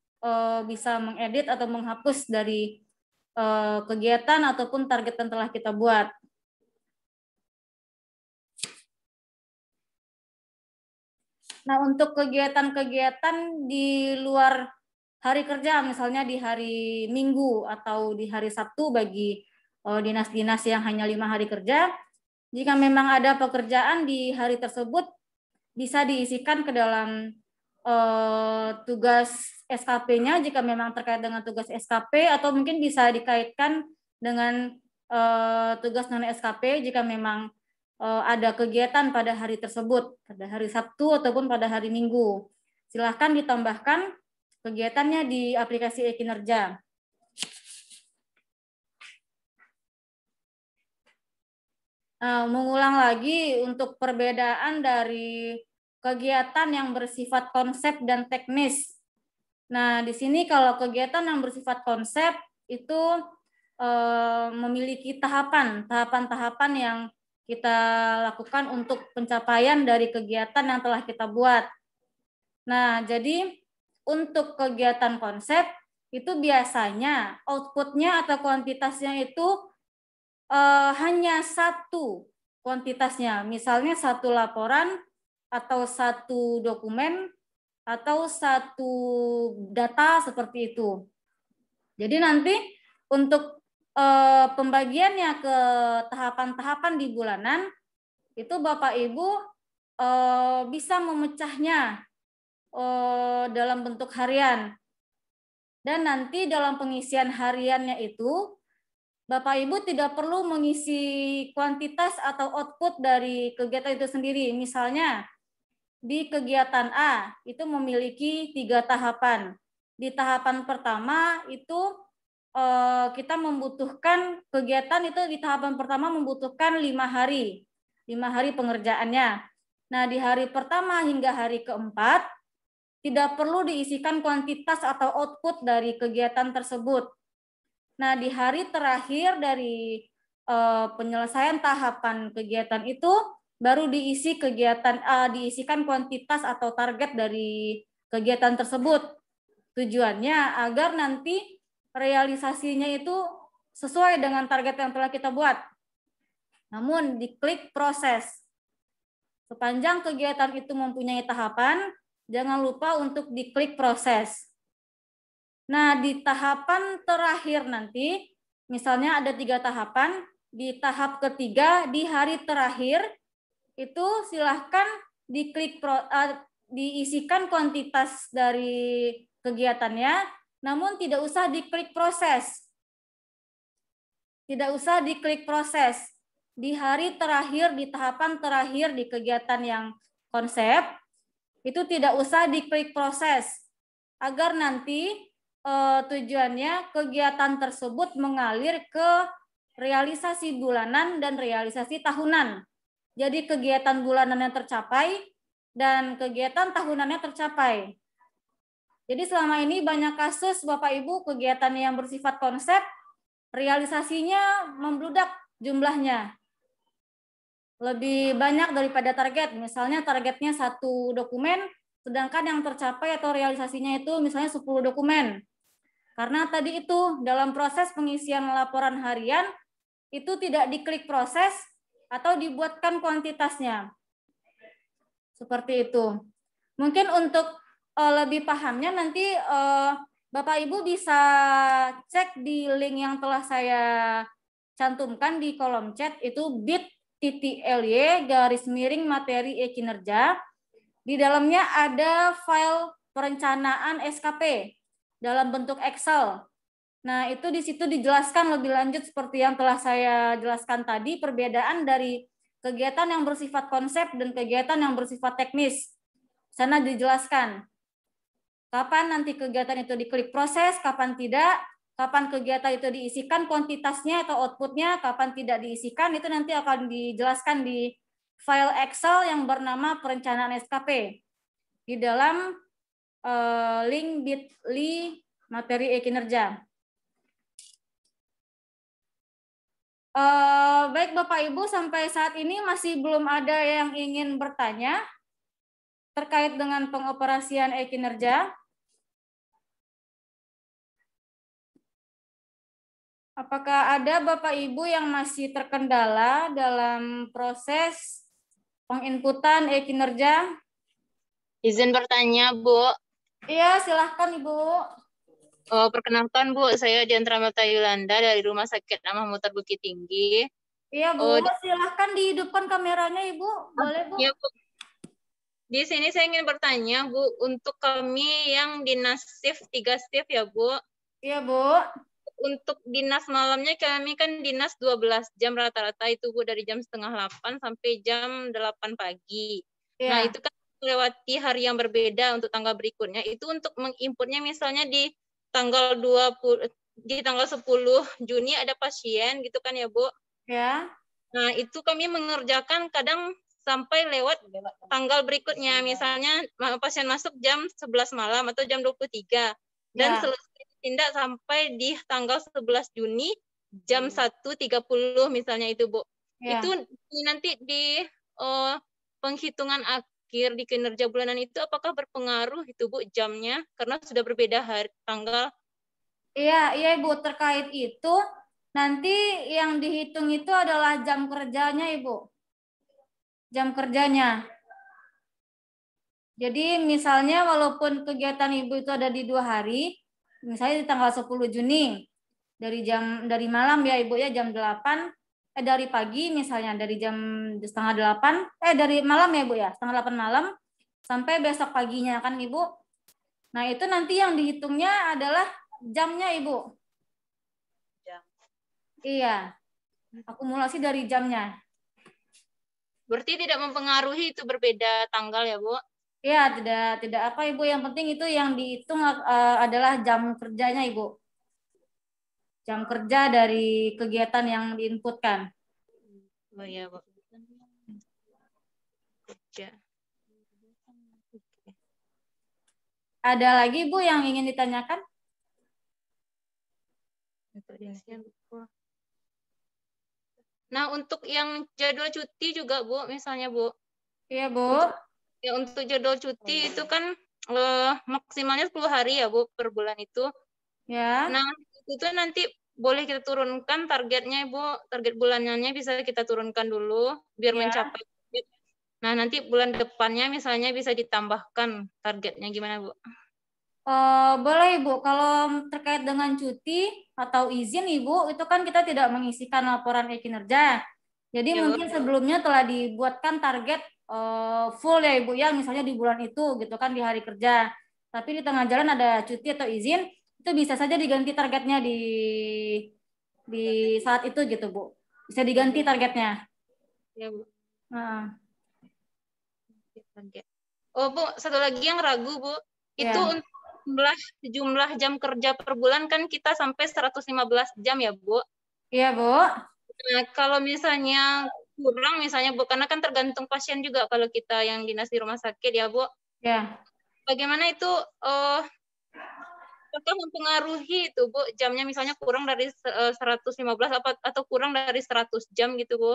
bisa mengedit atau menghapus dari kegiatan ataupun target yang telah kita buat. Nah, untuk kegiatan-kegiatan di luar hari kerja, misalnya di hari Minggu atau di hari Sabtu bagi dinas-dinas yang hanya 5 hari kerja, jika memang ada pekerjaan di hari tersebut, bisa diisikan ke dalam tugas SKP-nya jika memang terkait dengan tugas SKP, atau mungkin bisa dikaitkan dengan tugas non-SKP jika memang ada kegiatan pada hari tersebut, pada hari Sabtu ataupun pada hari Minggu. Silahkan ditambahkan kegiatannya di aplikasi e-kinerja. Mengulang lagi untuk perbedaan dari kegiatan yang bersifat konsep dan teknis. Nah, di sini kalau kegiatan yang bersifat konsep itu memiliki tahapan-tahapan yang kita lakukan untuk pencapaian dari kegiatan yang telah kita buat. Nah, jadi untuk kegiatan konsep itu biasanya outputnya atau kuantitasnya itu hanya satu kuantitasnya, misalnya satu laporan atau satu dokumen atau satu data seperti itu. Jadi nanti untuk pembagiannya ke tahapan-tahapan di bulanan itu Bapak Ibu bisa memecahnya dalam bentuk harian. Dan nanti dalam pengisian hariannya itu Bapak Ibu tidak perlu mengisi kuantitas atau output dari kegiatan itu sendiri. Misalnya di kegiatan A itu memiliki 3 tahapan. Di tahapan pertama itu kita membutuhkan kegiatan itu di tahapan pertama membutuhkan 5 hari. 5 hari pengerjaannya. Nah, di hari pertama hingga hari keempat tidak perlu diisikan kuantitas atau output dari kegiatan tersebut. Nah, di hari terakhir dari penyelesaian tahapan kegiatan itu baru diisikan kuantitas atau target dari kegiatan tersebut. Tujuannya agar nanti realisasinya itu sesuai dengan target yang telah kita buat. Namun diklik proses. Sepanjang kegiatan itu mempunyai tahapan, jangan lupa untuk diklik proses. Nah, di tahapan terakhir nanti, misalnya ada 3 tahapan, di tahap ketiga, di hari terakhir, itu silahkan diisikan kuantitas dari kegiatannya, namun tidak usah diklik proses. Tidak usah diklik proses. Di hari terakhir, di tahapan terakhir, di kegiatan yang konsep, itu tidak usah diklik proses. Agar nanti tujuannya kegiatan tersebut mengalir ke realisasi bulanan dan realisasi tahunan. Jadi kegiatan bulanannya tercapai dan kegiatan tahunannya tercapai. Jadi selama ini banyak kasus Bapak Ibu kegiatan yang bersifat konsep, realisasinya membludak jumlahnya. Lebih banyak daripada target. Misalnya targetnya 1 dokumen, sedangkan yang tercapai atau realisasinya itu misalnya 10 dokumen. Karena tadi itu dalam proses pengisian laporan harian itu tidak diklik proses atau dibuatkan kuantitasnya. Seperti itu. Mungkin untuk lebih pahamnya nanti Bapak Ibu bisa cek di link yang telah saya cantumkan di kolom chat, itu bit.ly/materi e-kinerja. Di dalamnya ada file perencanaan SKP dalam bentuk Excel. Nah, itu di situ dijelaskan lebih lanjut seperti yang telah saya jelaskan tadi, perbedaan dari kegiatan yang bersifat konsep dan kegiatan yang bersifat teknis. Sana dijelaskan kapan nanti kegiatan itu diklik proses, kapan tidak, kapan kegiatan itu diisikan kuantitasnya atau outputnya, kapan tidak diisikan, itu nanti akan dijelaskan di file Excel yang bernama perencanaan SKP di dalam link bit.ly materi e-kinerja. Baik Bapak Ibu, sampai saat ini masih belum ada yang ingin bertanya terkait dengan pengoperasian e-kinerja. Apakah ada Bapak Ibu yang masih terkendala dalam proses penginputan e-kinerja? Izin bertanya, Bu. Iya, silahkan Ibu. Perkenalkan, Bu, saya Diantara Mata Yulanda dari Rumah Sakit Amah Mutar Bukit Tinggi. Iya, Bu, silahkan dihidupkan kameranya, Ibu. Boleh, Bu? Iya, Bu. Di sini saya ingin bertanya, Bu, untuk kami yang dinas shift 3 shift ya, Bu. Iya, Bu. Untuk dinas malamnya kami kan dinas 12 jam rata-rata itu, Bu, dari jam setengah 8 sampai jam 8 pagi. Iya. Nah, itu kan melewati hari yang berbeda untuk tanggal berikutnya. Itu untuk menginputnya misalnya di tanggal 10 Juni ada pasien gitu kan ya, Bu? Ya. Nah, itu kami mengerjakan kadang sampai lewat tanggal berikutnya. Misalnya pasien masuk jam 11 malam atau jam 23 dan selesai tindak sampai di tanggal 11 Juni jam 1.30 misalnya itu, Bu. Ya. Itu nanti di penghitungan akhir di kinerja bulanan itu apakah berpengaruh itu, Bu, jamnya karena sudah berbeda hari tanggal? Iya, Ibu, terkait itu nanti yang dihitung itu adalah jam kerjanya, Ibu. Jam kerjanya. Jadi misalnya walaupun kegiatan Ibu itu ada di 2 hari, misalnya di tanggal 10 Juni dari malam ya Ibu ya jam 8 dari pagi misalnya dari jam setengah 8 dari malam ya Ibu ya setengah 8 malam sampai besok paginya kan Ibu. Nah itu nanti yang dihitungnya adalah jamnya Ibu. Jam. Iya, akumulasi dari jamnya. Berarti tidak mempengaruhi itu berbeda tanggal ya, Bu? Iya, tidak apa Ibu, yang penting itu yang dihitung adalah jam kerjanya Ibu. Jam kerja dari kegiatan yang diinputkan. Oh iya, Bu. Kerja. Ada lagi Bu yang ingin ditanyakan? Nah, untuk yang jadwal cuti juga, Bu, misalnya, Bu. Iya, Bu. Untuk jadwal cuti itu kan maksimalnya 10 hari ya, Bu, per bulan itu. Ya. Nah, itu nanti boleh kita turunkan targetnya, Bu. Target bulanannya bisa kita turunkan dulu biar mencapai target. Nah, nanti bulan depannya misalnya bisa ditambahkan targetnya, gimana, Bu? Boleh, Ibu. Kalau terkait dengan cuti atau izin, Ibu, itu kan kita tidak mengisikan laporan kinerja. Jadi Ya, mungkin sebelumnya telah dibuatkan target full ya, Ibu, ya, misalnya di bulan itu, gitu kan, di hari kerja. Tapi di tengah jalan ada cuti atau izin, itu bisa saja diganti targetnya di saat itu, gitu, Bu. Bisa diganti targetnya. Ya, Bu. Nah. Oh, Bu, satu lagi yang ragu, Bu. Ya. Itu untuk jumlah jam kerja per bulan kan kita sampai 115 jam ya, Bu? Iya, Bu. Nah, kalau misalnya kurang, misalnya, Bu, karena kan tergantung pasien juga kalau kita yang dinas di rumah sakit ya, Bu. Ya. Bagaimana itu, apakah mempengaruhi itu, Bu, jamnya misalnya kurang dari 115 atau kurang dari 100 jam gitu, Bu?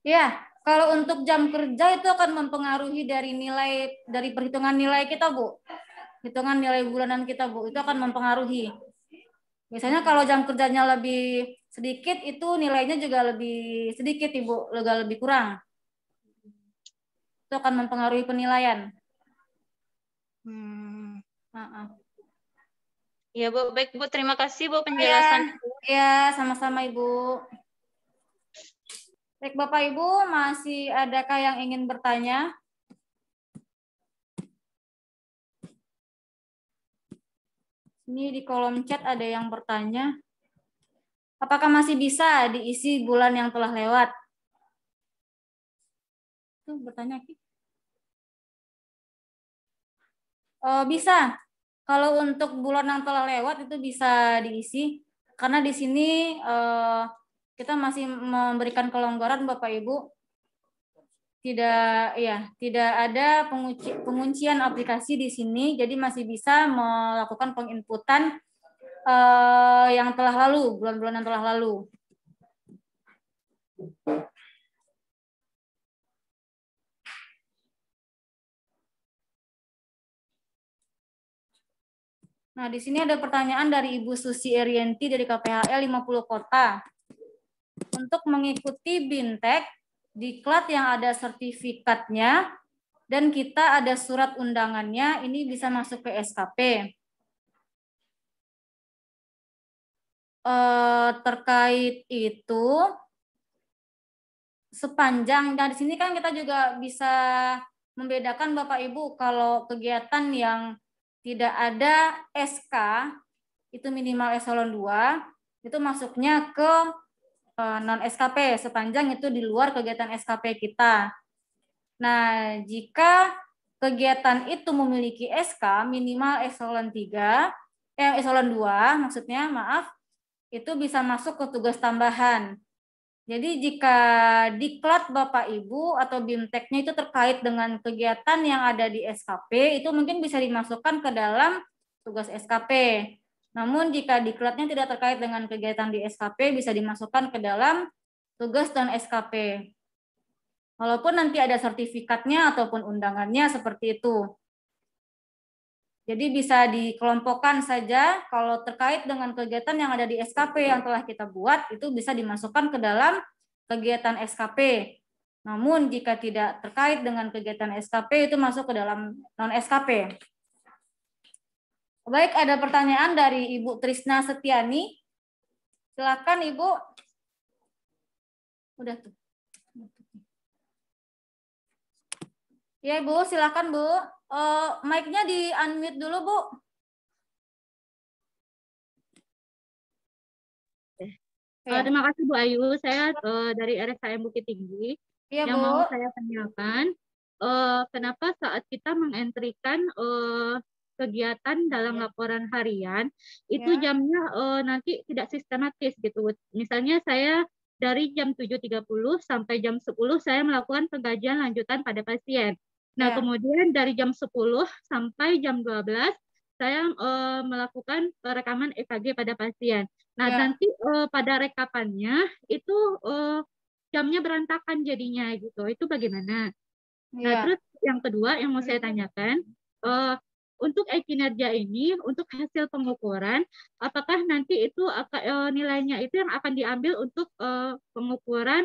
Ya, kalau untuk jam kerja itu akan mempengaruhi dari perhitungan nilai kita, Bu. Hitungan nilai bulanan kita, Bu, itu akan mempengaruhi. Misalnya kalau jam kerjanya lebih sedikit, itu nilainya juga lebih sedikit, Ibu, lebih kurang. Itu akan mempengaruhi penilaian. Ya, Bu. Baik, Bu. Terima kasih, Bu, penjelasan. Ya, sama-sama, Ibu. Baik, Bapak Ibu, masih adakah yang ingin bertanya? Ini di kolom chat ada yang bertanya. Apakah masih bisa diisi bulan yang telah lewat? Tuh, bertanya. Bisa. Kalau untuk bulan yang telah lewat itu bisa diisi. Karena di sini kita masih memberikan kelonggaran, Bapak Ibu. Tidak ada penguncian aplikasi di sini, jadi masih bisa melakukan penginputan yang telah lalu, bulan-bulan yang telah lalu. Nah, di sini ada pertanyaan dari Ibu Susi Erianti dari KPHL 50 Kota. Untuk mengikuti BIMTEK, diklat yang ada sertifikatnya, dan kita ada surat undangannya, ini bisa masuk ke SKP. Terkait itu, sepanjang, dan di sini kan kita juga bisa membedakan Bapak Ibu, kalau kegiatan yang tidak ada SK, itu minimal eselon 2, itu masuknya ke non-SKP, sepanjang itu di luar kegiatan SKP kita. Nah, jika kegiatan itu memiliki SK minimal eselon 3, eselon 2 maksudnya, maaf, itu bisa masuk ke tugas tambahan. Jadi jika diklat Bapak Ibu atau BIMTEK-nya itu terkait dengan kegiatan yang ada di SKP, itu mungkin bisa dimasukkan ke dalam tugas SKP. Namun jika diklatnya tidak terkait dengan kegiatan di SKP, bisa dimasukkan ke dalam tugas dan SKP. Walaupun nanti ada sertifikatnya ataupun undangannya seperti itu. Jadi bisa dikelompokkan saja, kalau terkait dengan kegiatan yang ada di SKP yang telah kita buat, itu bisa dimasukkan ke dalam kegiatan SKP. Namun jika tidak terkait dengan kegiatan SKP, itu masuk ke dalam non-SKP. Baik, ada pertanyaan dari Ibu Trisna Setiani. Silakan, Ibu. Udah tuh. Ya, Bu, silakan, Bu. Mic-nya di-unmute dulu, Bu. Terima kasih Bu Ayu. Saya dari RSKM Bukit Tinggi. Ya, yang Bu. mau saya tanyakan, kenapa saat kita mengentrikan kegiatan dalam laporan harian, itu jamnya nanti tidak sistematis gitu. Misalnya saya dari jam 7.30 sampai jam 10 saya melakukan pengkajian lanjutan pada pasien. Nah, kemudian dari jam 10 sampai jam 12 saya melakukan rekaman EKG pada pasien. Nah, Ya. nanti pada rekapannya itu jamnya berantakan jadinya gitu. Itu bagaimana? Nah, Ya. terus yang kedua yang mau saya tanyakan, untuk kinerja ini, untuk hasil pengukuran, apakah nanti itu nilainya itu yang akan diambil untuk pengukuran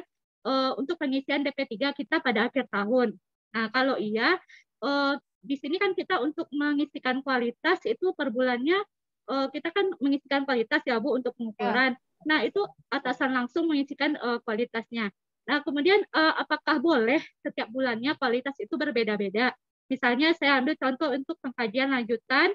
untuk pengisian DP3 kita pada akhir tahun? Nah, kalau iya, di sini kan kita untuk mengisikan kualitas itu per bulannya kita kan mengisikan kualitas ya Bu untuk pengukuran. Nah, itu atasan langsung mengisikan kualitasnya. Nah, kemudian apakah boleh setiap bulannya kualitas itu berbeda-beda? Misalnya saya ambil contoh untuk pengkajian lanjutan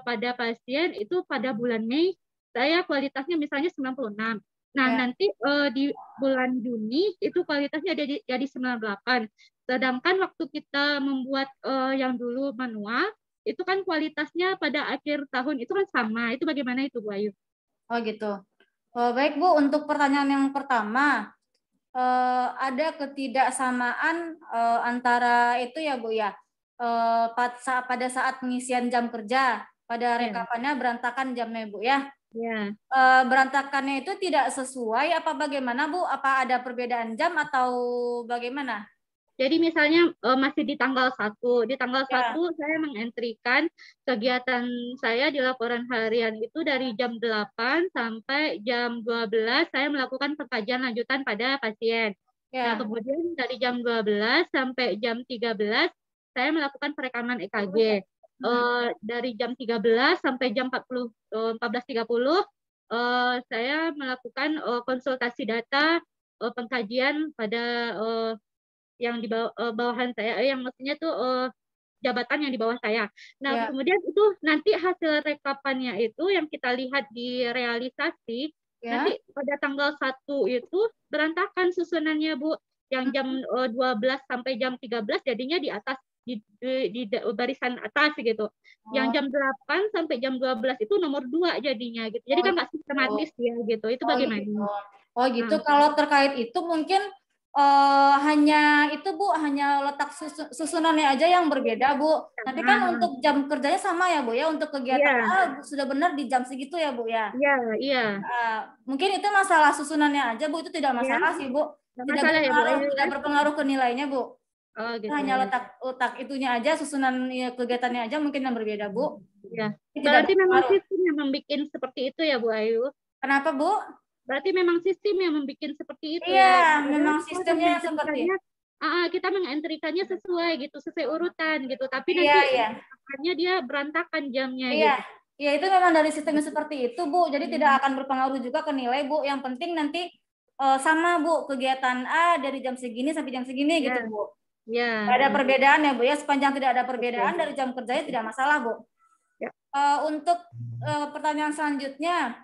pada pasien itu pada bulan Mei saya kualitasnya misalnya 96. Nah, nanti di bulan Juni itu kualitasnya jadi 98. Sedangkan waktu kita membuat yang dulu manual itu kan kualitasnya pada akhir tahun itu kan sama. Itu bagaimana itu Bu Ayu? Oh gitu. Baik Bu, untuk pertanyaan yang pertama, ada ketidaksamaan antara itu ya Bu ya, pada saat pengisian jam kerja, pada rekapannya berantakan jamnya Bu ya. Berantakannya itu tidak sesuai apa bagaimana Bu? Apa ada perbedaan jam atau bagaimana? Jadi misalnya masih di tanggal 1. Di tanggal 1 saya mengentrikan kegiatan saya di laporan harian itu dari jam 8 sampai jam 12 saya melakukan pengkajian lanjutan pada pasien. Nah, kemudian dari jam 12 sampai jam 13 saya melakukan perekaman EKG. Dari jam 13 sampai jam 14.30 saya melakukan konsultasi data pengkajian pada yang di bawahan saya, yang maksudnya tuh jabatan yang di bawah saya. Nah, kemudian itu nanti hasil rekapannya itu yang kita lihat di realisasi, nanti pada tanggal 1 itu berantakan susunannya Bu. Yang jam 12 sampai jam 13 jadinya di atas di barisan atas gitu. Yang jam 8 sampai jam 12 itu nomor 2 jadinya gitu. Jadi kan nggak sistematis ya gitu. Itu bagaimana? Oh gitu. Kalau terkait itu mungkin hanya itu Bu, hanya letak susunannya aja yang berbeda Bu. Tapi kan untuk jam kerjanya sama ya Bu ya, untuk kegiatan sudah benar di jam segitu ya Bu ya. Iya. Mungkin itu masalah susunannya aja Bu, itu tidak masalah sih Bu. Tidak berpengaruh ke nilainya Bu. Gitu. Hanya letak itunya aja, susunan kegiatannya aja mungkin yang berbeda Bu. Ya. Berarti memang sistem yang membuat seperti itu ya Bu Ayu. Kenapa Bu? Berarti memang sistem yang membuat seperti itu. Iya, memang sistemnya seperti itu. Kita mengentrikannya sesuai gitu, sesuai urutan gitu. Tapi nanti hanya dia berantakan jamnya gitu. Iya, itu memang dari sistemnya seperti itu Bu. Jadi tidak akan berpengaruh juga ke nilai Bu. Yang penting nanti sama Bu, kegiatan A dari jam segini sampai jam segini gitu Bu. Iya. Tidak ada perbedaan ya Bu ya. Sepanjang tidak ada perbedaan dari jam kerjanya tidak masalah Bu. Untuk pertanyaan selanjutnya.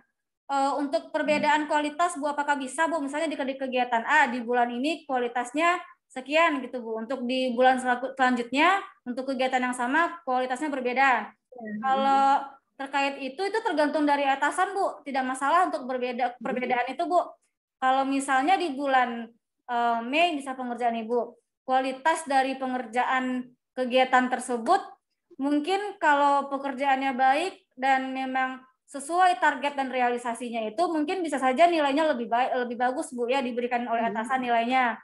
Untuk perbedaan kualitas Bu, apakah bisa Bu misalnya di kegiatan A di bulan ini kualitasnya sekian gitu Bu, untuk di bulan selanjutnya untuk kegiatan yang sama kualitasnya berbeda. Kalau terkait itu tergantung dari atasan Bu, tidak masalah untuk perbedaan itu Bu. Kalau misalnya di bulan Mei bisa pengerjaan Ibu, kualitas dari pengerjaan kegiatan tersebut mungkin kalau pekerjaannya baik dan memang sesuai target dan realisasinya itu mungkin bisa saja nilainya lebih bagus Bu ya, diberikan oleh atasan nilainya.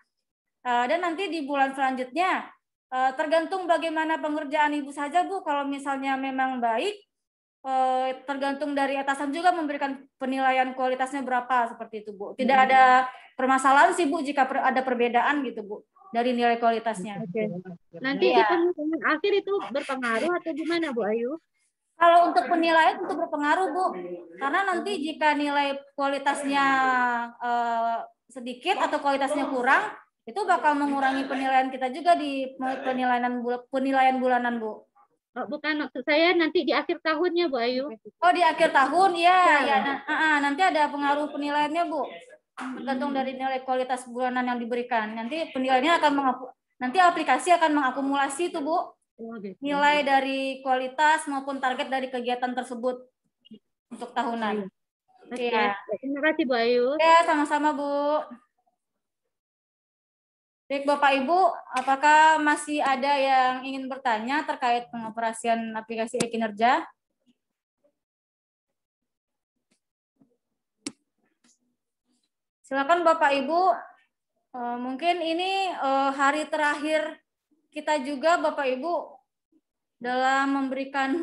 Dan nanti di bulan selanjutnya tergantung bagaimana pengerjaan Ibu saja Bu. Kalau misalnya memang baik, tergantung dari atasan juga memberikan penilaian kualitasnya berapa seperti itu Bu. Tidak ada permasalahan sih Bu jika ada perbedaan gitu Bu dari nilai kualitasnya. Nanti di penilaian akhir itu berpengaruh atau gimana Bu Ayu? Kalau untuk penilaian tentu berpengaruh Bu, karena nanti jika nilai kualitasnya sedikit atau kualitasnya kurang, itu bakal mengurangi penilaian kita juga di penilaian bulanan Bu. Bukan, maksud saya nanti di akhir tahunnya Bu Ayu. Oh di akhir tahun ya. Nanti ada pengaruh penilaiannya Bu, tergantung dari nilai kualitas bulanan yang diberikan. Nanti penilaiannya nanti aplikasi akan mengakumulasi itu Bu. Nilai dari kualitas maupun target dari kegiatan tersebut untuk tahunan. Iya. Terima kasih Bu Ayu. Ya, sama-sama Bu. Baik Bapak Ibu, apakah masih ada yang ingin bertanya terkait pengoperasian aplikasi e-kinerja? Silakan Bapak Ibu. Mungkin ini hari terakhir kita juga Bapak Ibu dalam memberikan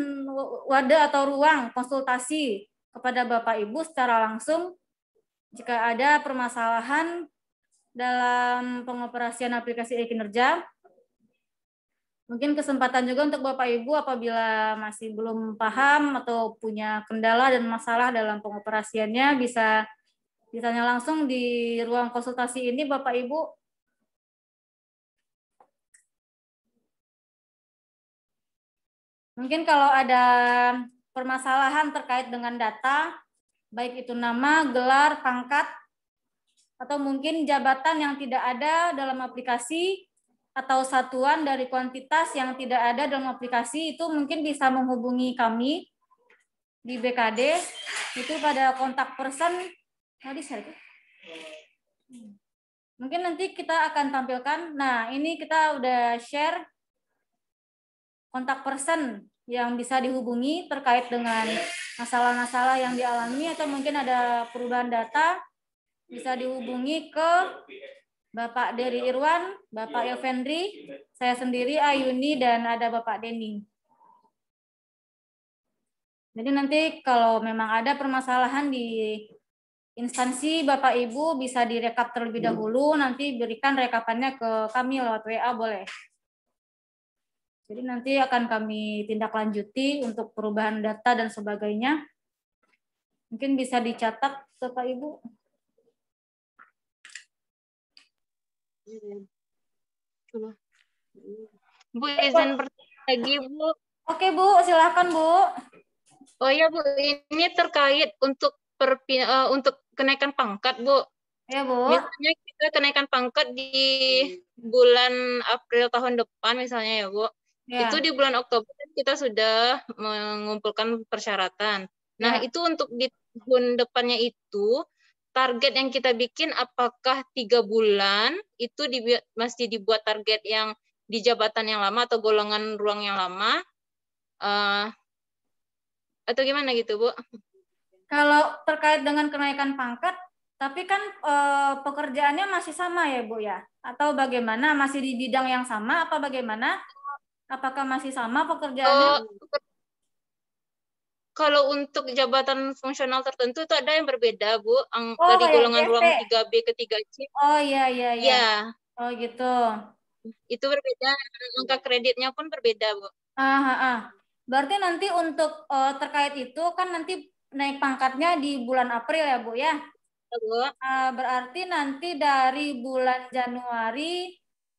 wadah atau ruang konsultasi kepada Bapak Ibu secara langsung jika ada permasalahan dalam pengoperasian aplikasi e-kinerja. Mungkin kesempatan juga untuk Bapak Ibu apabila masih belum paham atau punya kendala dan masalah dalam pengoperasiannya bisa ditanya langsung di ruang konsultasi ini Bapak Ibu. Mungkin kalau ada permasalahan terkait dengan data, baik itu nama, gelar, pangkat, atau mungkin jabatan yang tidak ada dalam aplikasi, atau satuan dari kuantitas yang tidak ada dalam aplikasi, itu mungkin bisa menghubungi kami di BKD, itu pada kontak person. Mungkin nanti kita akan tampilkan. Nah, ini kita udah share kontak person yang bisa dihubungi terkait dengan masalah-masalah yang dialami atau mungkin ada perubahan data, bisa dihubungi ke Bapak Dery Irwan, Bapak Elvendri, saya sendiri Ayuni, dan ada Bapak Denny. Jadi nanti kalau memang ada permasalahan di instansi Bapak Ibu bisa direkap terlebih dahulu, nanti berikan rekapannya ke kami lewat WA boleh. Jadi nanti akan kami tindak lanjuti untuk perubahan data dan sebagainya. Mungkin bisa dicatat Bapak Ibu. Bu, izin bertanya lagi Bu. Oke Bu, silakan Bu. Oh ya Bu, ini terkait untuk kenaikan pangkat Bu. Ya Bu. Misalnya kita kenaikan pangkat di bulan April tahun depan misalnya ya Bu. Ya. Itu di bulan Oktober kita sudah mengumpulkan persyaratan. Nah itu untuk di tahun depannya itu target yang kita bikin apakah 3 bulan itu masih dibuat target yang di jabatan yang lama atau golongan ruang yang lama atau gimana gitu Bu? Kalau terkait dengan kenaikan pangkat, tapi kan pekerjaannya masih sama ya Bu ya? Atau bagaimana? Masih di bidang yang sama apa bagaimana? Apakah masih sama pekerjaannya? Kalau untuk jabatan fungsional tertentu itu ada yang berbeda Bu, dari golongan ruang 3B ke 3C. Oh iya iya iya. Ya. Oh gitu. Itu berbeda, angka kreditnya pun berbeda Bu. Berarti nanti untuk terkait itu kan nanti naik pangkatnya di bulan April ya Bu ya? Bu. Berarti nanti dari bulan Januari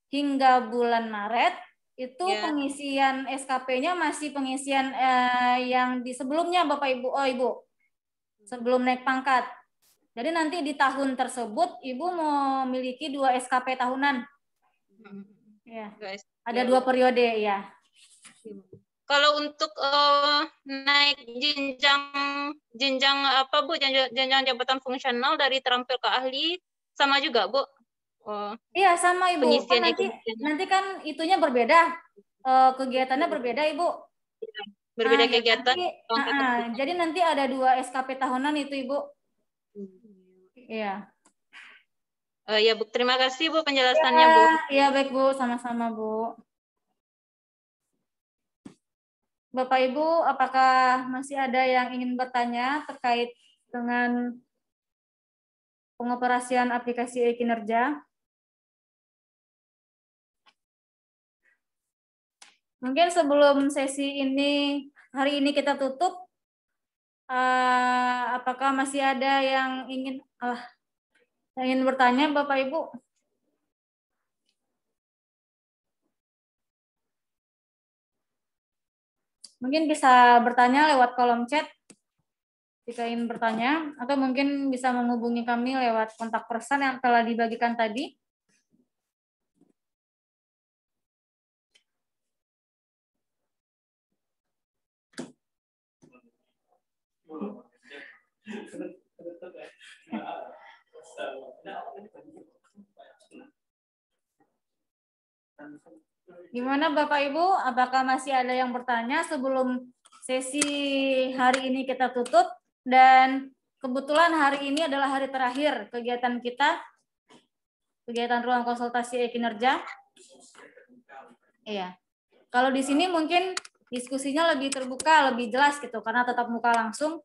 hingga bulan Maret itu pengisian SKP-nya masih pengisian yang di sebelumnya Bapak Ibu, Ibu, sebelum naik pangkat. Jadi nanti di tahun tersebut Ibu memiliki 2 SKP tahunan. Ya. Ada 2 periode ya. Kalau untuk naik jenjang apa Bu, jenjang jabatan fungsional dari terampil ke ahli sama juga Bu? Iya sama Ibu. Kan nanti kan itunya berbeda, kegiatannya berbeda Ibu. Berbeda kegiatan. Jadi nanti ada 2 SKP tahunan itu Ibu. Iya. Ya Bu, terima kasih Bu penjelasannya Bu. Iya baik Bu, sama-sama Bu. Bapak Ibu, apakah masih ada yang ingin bertanya terkait dengan pengoperasian aplikasi e-kinerja? Mungkin sebelum sesi ini, hari ini kita tutup, apakah masih ada yang ingin bertanya Bapak Ibu? Mungkin bisa bertanya lewat kolom chat jika ingin bertanya, atau mungkin bisa menghubungi kami lewat kontak person yang telah dibagikan tadi. Gimana Bapak Ibu, apakah masih ada yang bertanya sebelum sesi hari ini kita tutup? Dan kebetulan hari ini adalah hari terakhir kegiatan kita, kegiatan ruang konsultasi e-kinerja. Iya. Kalau di sini mungkin diskusinya lebih terbuka, lebih jelas gitu, karena tatap muka langsung.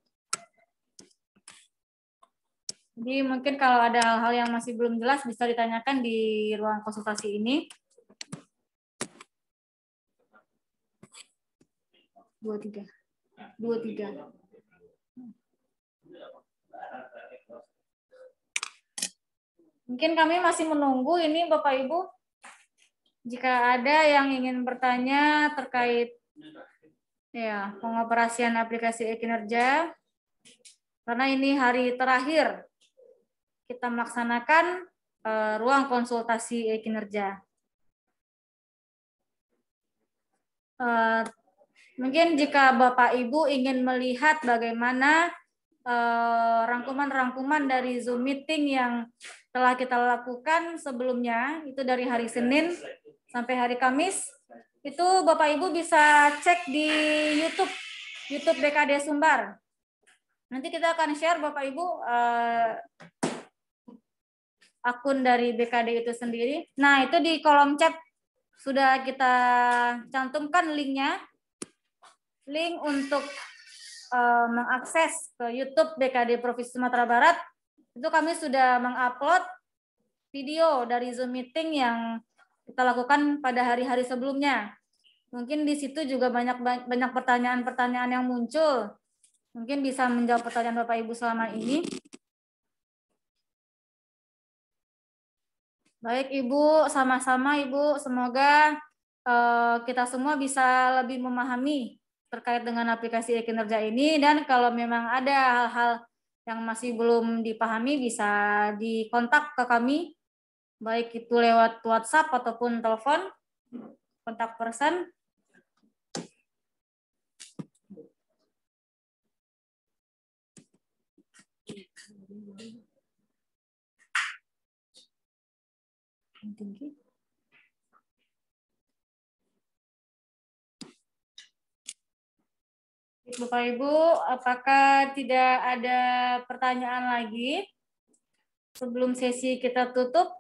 Jadi mungkin kalau ada hal-hal yang masih belum jelas bisa ditanyakan di ruang konsultasi ini. 23. Mungkin kami masih menunggu ini Bapak Ibu. Jika ada yang ingin bertanya terkait ya pengoperasian aplikasi e-kinerja, karena ini hari terakhir kita melaksanakan ruang konsultasi e-kinerja. Mungkin jika Bapak Ibu ingin melihat bagaimana rangkuman-rangkuman dari Zoom meeting yang telah kita lakukan sebelumnya, itu dari hari Senin sampai hari Kamis, itu Bapak Ibu bisa cek di YouTube BKD Sumbar. Nanti kita akan share Bapak Ibu akun dari BKD itu sendiri. Nah, itu di kolom chat sudah kita cantumkan linknya. Link untuk mengakses ke YouTube BKD Provinsi Sumatera Barat. Itu kami sudah mengupload video dari Zoom meeting yang kita lakukan pada hari-hari sebelumnya. Mungkin di situ juga banyak pertanyaan-pertanyaan yang muncul. Mungkin bisa menjawab pertanyaan Bapak Ibu selama ini. Baik Ibu, sama-sama Ibu. Semoga kita semua bisa lebih memahami terkait dengan aplikasi e-kinerja ini. Dan kalau memang ada hal-hal yang masih belum dipahami bisa dikontak ke kami. Baik itu lewat WhatsApp ataupun telepon, kontak person. Tinggi. Bapak Ibu, apakah tidak ada pertanyaan lagi sebelum sesi kita tutup?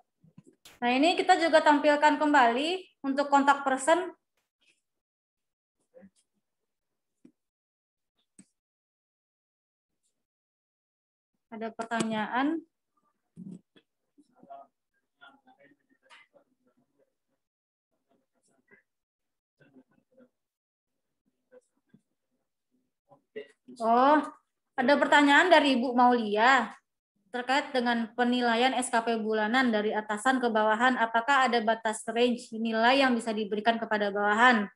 Nah, ini kita juga tampilkan kembali untuk kontak person. Ada pertanyaan? Oh, ada pertanyaan dari Ibu Maulia terkait dengan penilaian SKP bulanan dari atasan ke bawahan. Apakah ada batas range nilai yang bisa diberikan kepada bawahan?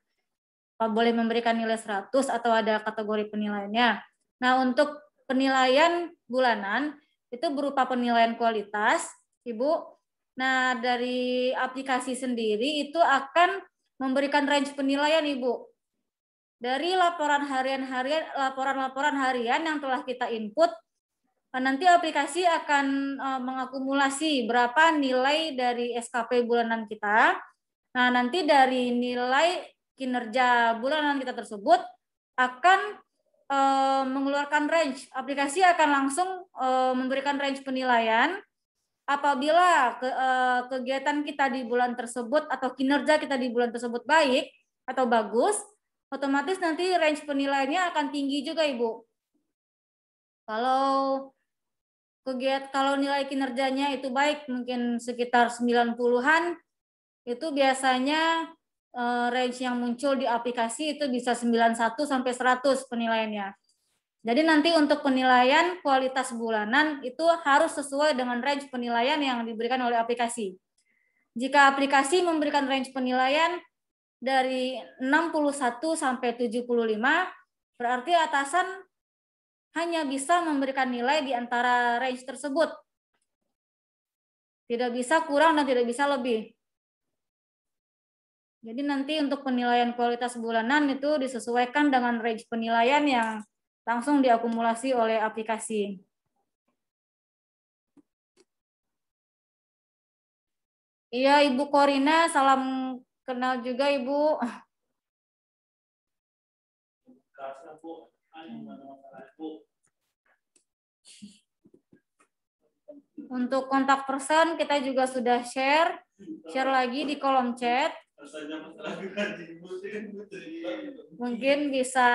Apa boleh memberikan nilai 100 atau ada kategori penilaiannya? Nah, untuk penilaian bulanan itu berupa penilaian kualitas, Ibu. Nah, dari aplikasi sendiri itu akan memberikan range penilaian, Ibu. Dari laporan laporan harian yang telah kita input, nanti aplikasi akan mengakumulasi berapa nilai dari SKP bulanan kita. Nah, nanti dari nilai kinerja bulanan kita tersebut akan mengeluarkan range. Aplikasi akan langsung memberikan range penilaian apabila kegiatan kita di bulan tersebut atau kinerja kita di bulan tersebut baik atau bagus, otomatis nanti range penilaiannya akan tinggi juga, Ibu. Kalau nilai kinerjanya itu baik, mungkin sekitar 90-an, itu biasanya range yang muncul di aplikasi itu bisa 91 sampai 100 penilaiannya. Jadi nanti untuk penilaian kualitas bulanan itu harus sesuai dengan range penilaian yang diberikan oleh aplikasi. Jika aplikasi memberikan range penilaian dari 61 sampai 75, berarti atasan hanya bisa memberikan nilai di antara range tersebut. Tidak bisa kurang dan tidak bisa lebih. Jadi nanti untuk penilaian kualitas bulanan itu disesuaikan dengan range penilaian yang langsung diakumulasi oleh aplikasi. Iya, Ibu Korina, salam kenal juga, Ibu. Untuk kontak person kita juga sudah share lagi di kolom chat. Mungkin bisa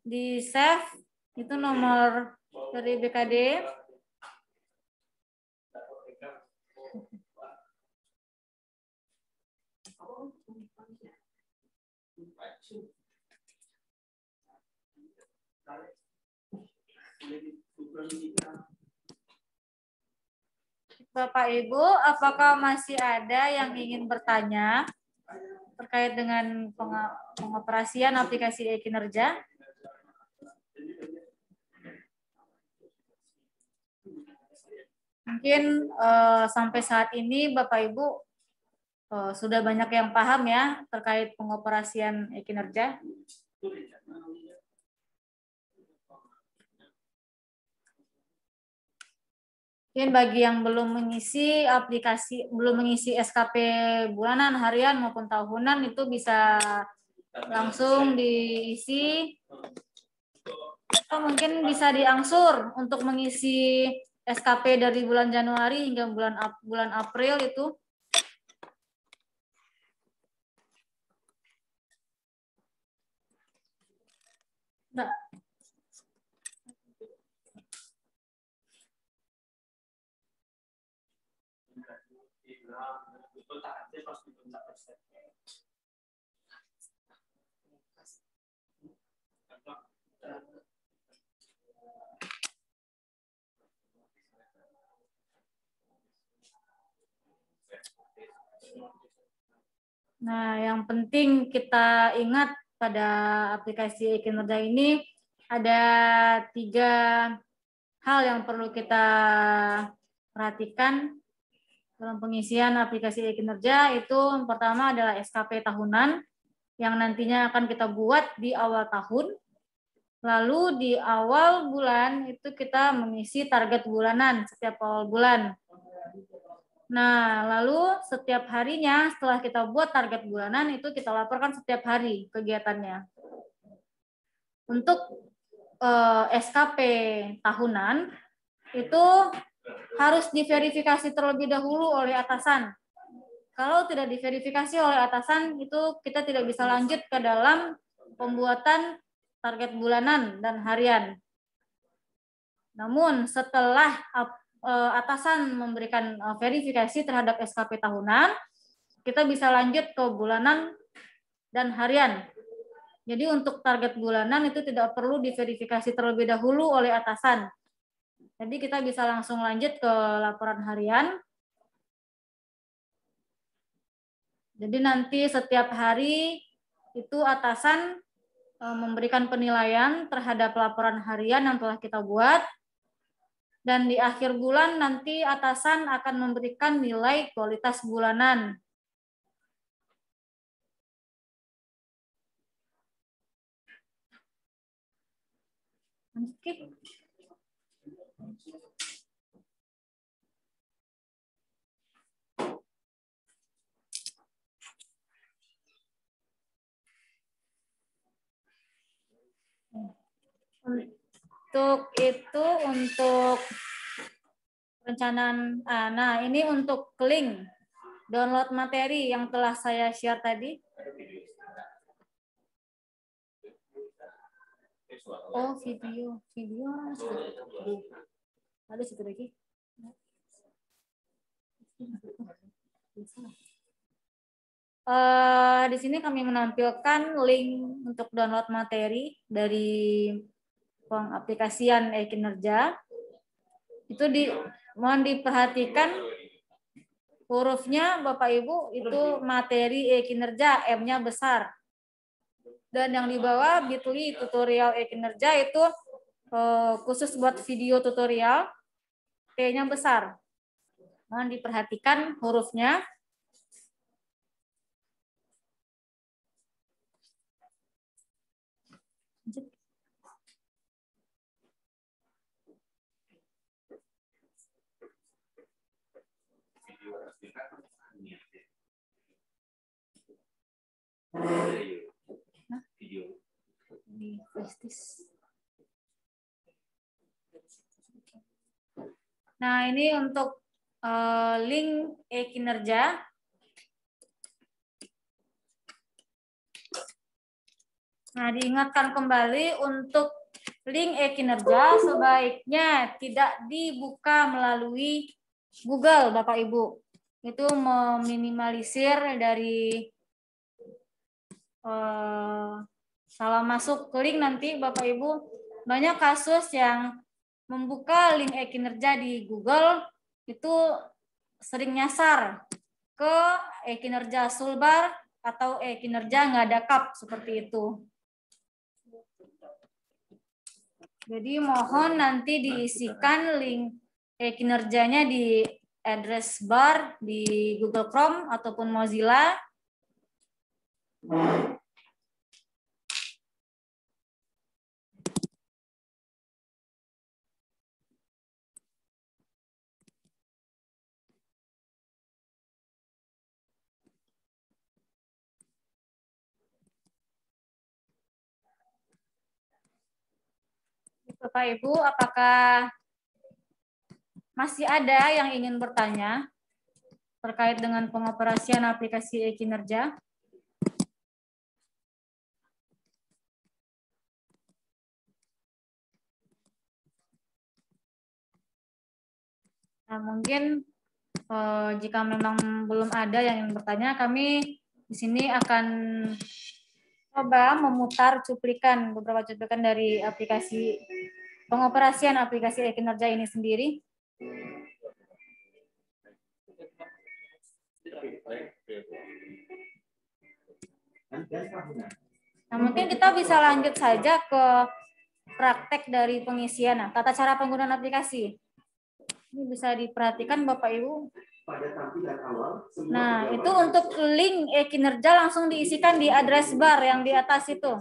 di save, itu nomor dari BKD. Bapak Ibu, apakah masih ada yang ingin bertanya terkait dengan pengoperasian aplikasi e-kinerja? Mungkin sampai saat ini Bapak Ibu sudah banyak yang paham ya terkait pengoperasian e-kinerja. Mungkin bagi yang belum mengisi SKP bulanan, harian maupun tahunan itu bisa langsung diisi, atau mungkin bisa diangsur untuk mengisi SKP dari bulan Januari hingga bulan April itu. Nah. Nah, yang penting kita ingat pada aplikasi e-kinerja ini ada 3 hal yang perlu kita perhatikan dalam pengisian aplikasi e-kinerja. Itu yang pertama adalah SKP tahunan yang nantinya akan kita buat di awal tahun. Lalu di awal bulan itu kita mengisi target bulanan setiap awal bulan. Nah, lalu setiap harinya setelah kita buat target bulanan itu kita laporkan setiap hari kegiatannya. Untuk SKP tahunan itu harus diverifikasi terlebih dahulu oleh atasan. Kalau tidak diverifikasi oleh atasan itu kita tidak bisa lanjut ke dalam pembuatan target bulanan dan harian. Namun setelah atasan memberikan verifikasi terhadap SKP tahunan, kita bisa lanjut ke bulanan dan harian. Jadi untuk target bulanan itu tidak perlu diverifikasi terlebih dahulu oleh atasan. Jadi kita bisa langsung lanjut ke laporan harian. Jadi nanti setiap hari itu atasan memberikan penilaian terhadap laporan harian yang telah kita buat. Dan di akhir bulan nanti atasan akan memberikan nilai kualitas bulanan. Oke. Untuk perencanaan, nah ini untuk link download materi yang telah saya share tadi. Oh, video ada situ lagi. Di sini kami menampilkan link untuk download materi dari pengaplikasian e-kinerja. Itu mohon diperhatikan hurufnya Bapak Ibu itu materi e-kinerja, M-nya besar. Dan yang di bawah bit.ly tutorial e-kinerja itu khusus buat video tutorial, T-nya besar. Mohon diperhatikan hurufnya. Nah, ini untuk link e-kinerja. Nah, diingatkan kembali untuk link e-kinerja sebaiknya tidak dibuka melalui Google, Bapak Ibu. Itu meminimalisir dari salah masuk ke link nanti, Bapak Ibu. Banyak kasus yang membuka link e-kinerja di Google itu sering nyasar ke e-kinerja Sulbar atau e-kinerja nggak ada kap seperti itu. Jadi mohon nanti diisikan link e-kinerjanya di address bar di Google Chrome ataupun Mozilla. Bapak Ibu, apakah masih ada yang ingin bertanya terkait dengan pengoperasian aplikasi e-kinerja? Nah, mungkin jika memang belum ada yang ingin bertanya, kami di sini akan coba memutar beberapa cuplikan dari aplikasi pengoperasian aplikasi e-kinerja ini sendiri. Nah, mungkin kita bisa lanjut saja ke praktek dari pengisian. Nah, tata cara penggunaan aplikasi. Ini bisa diperhatikan Bapak Ibu. Nah, itu untuk link e-kinerja langsung diisikan di address bar yang di atas itu.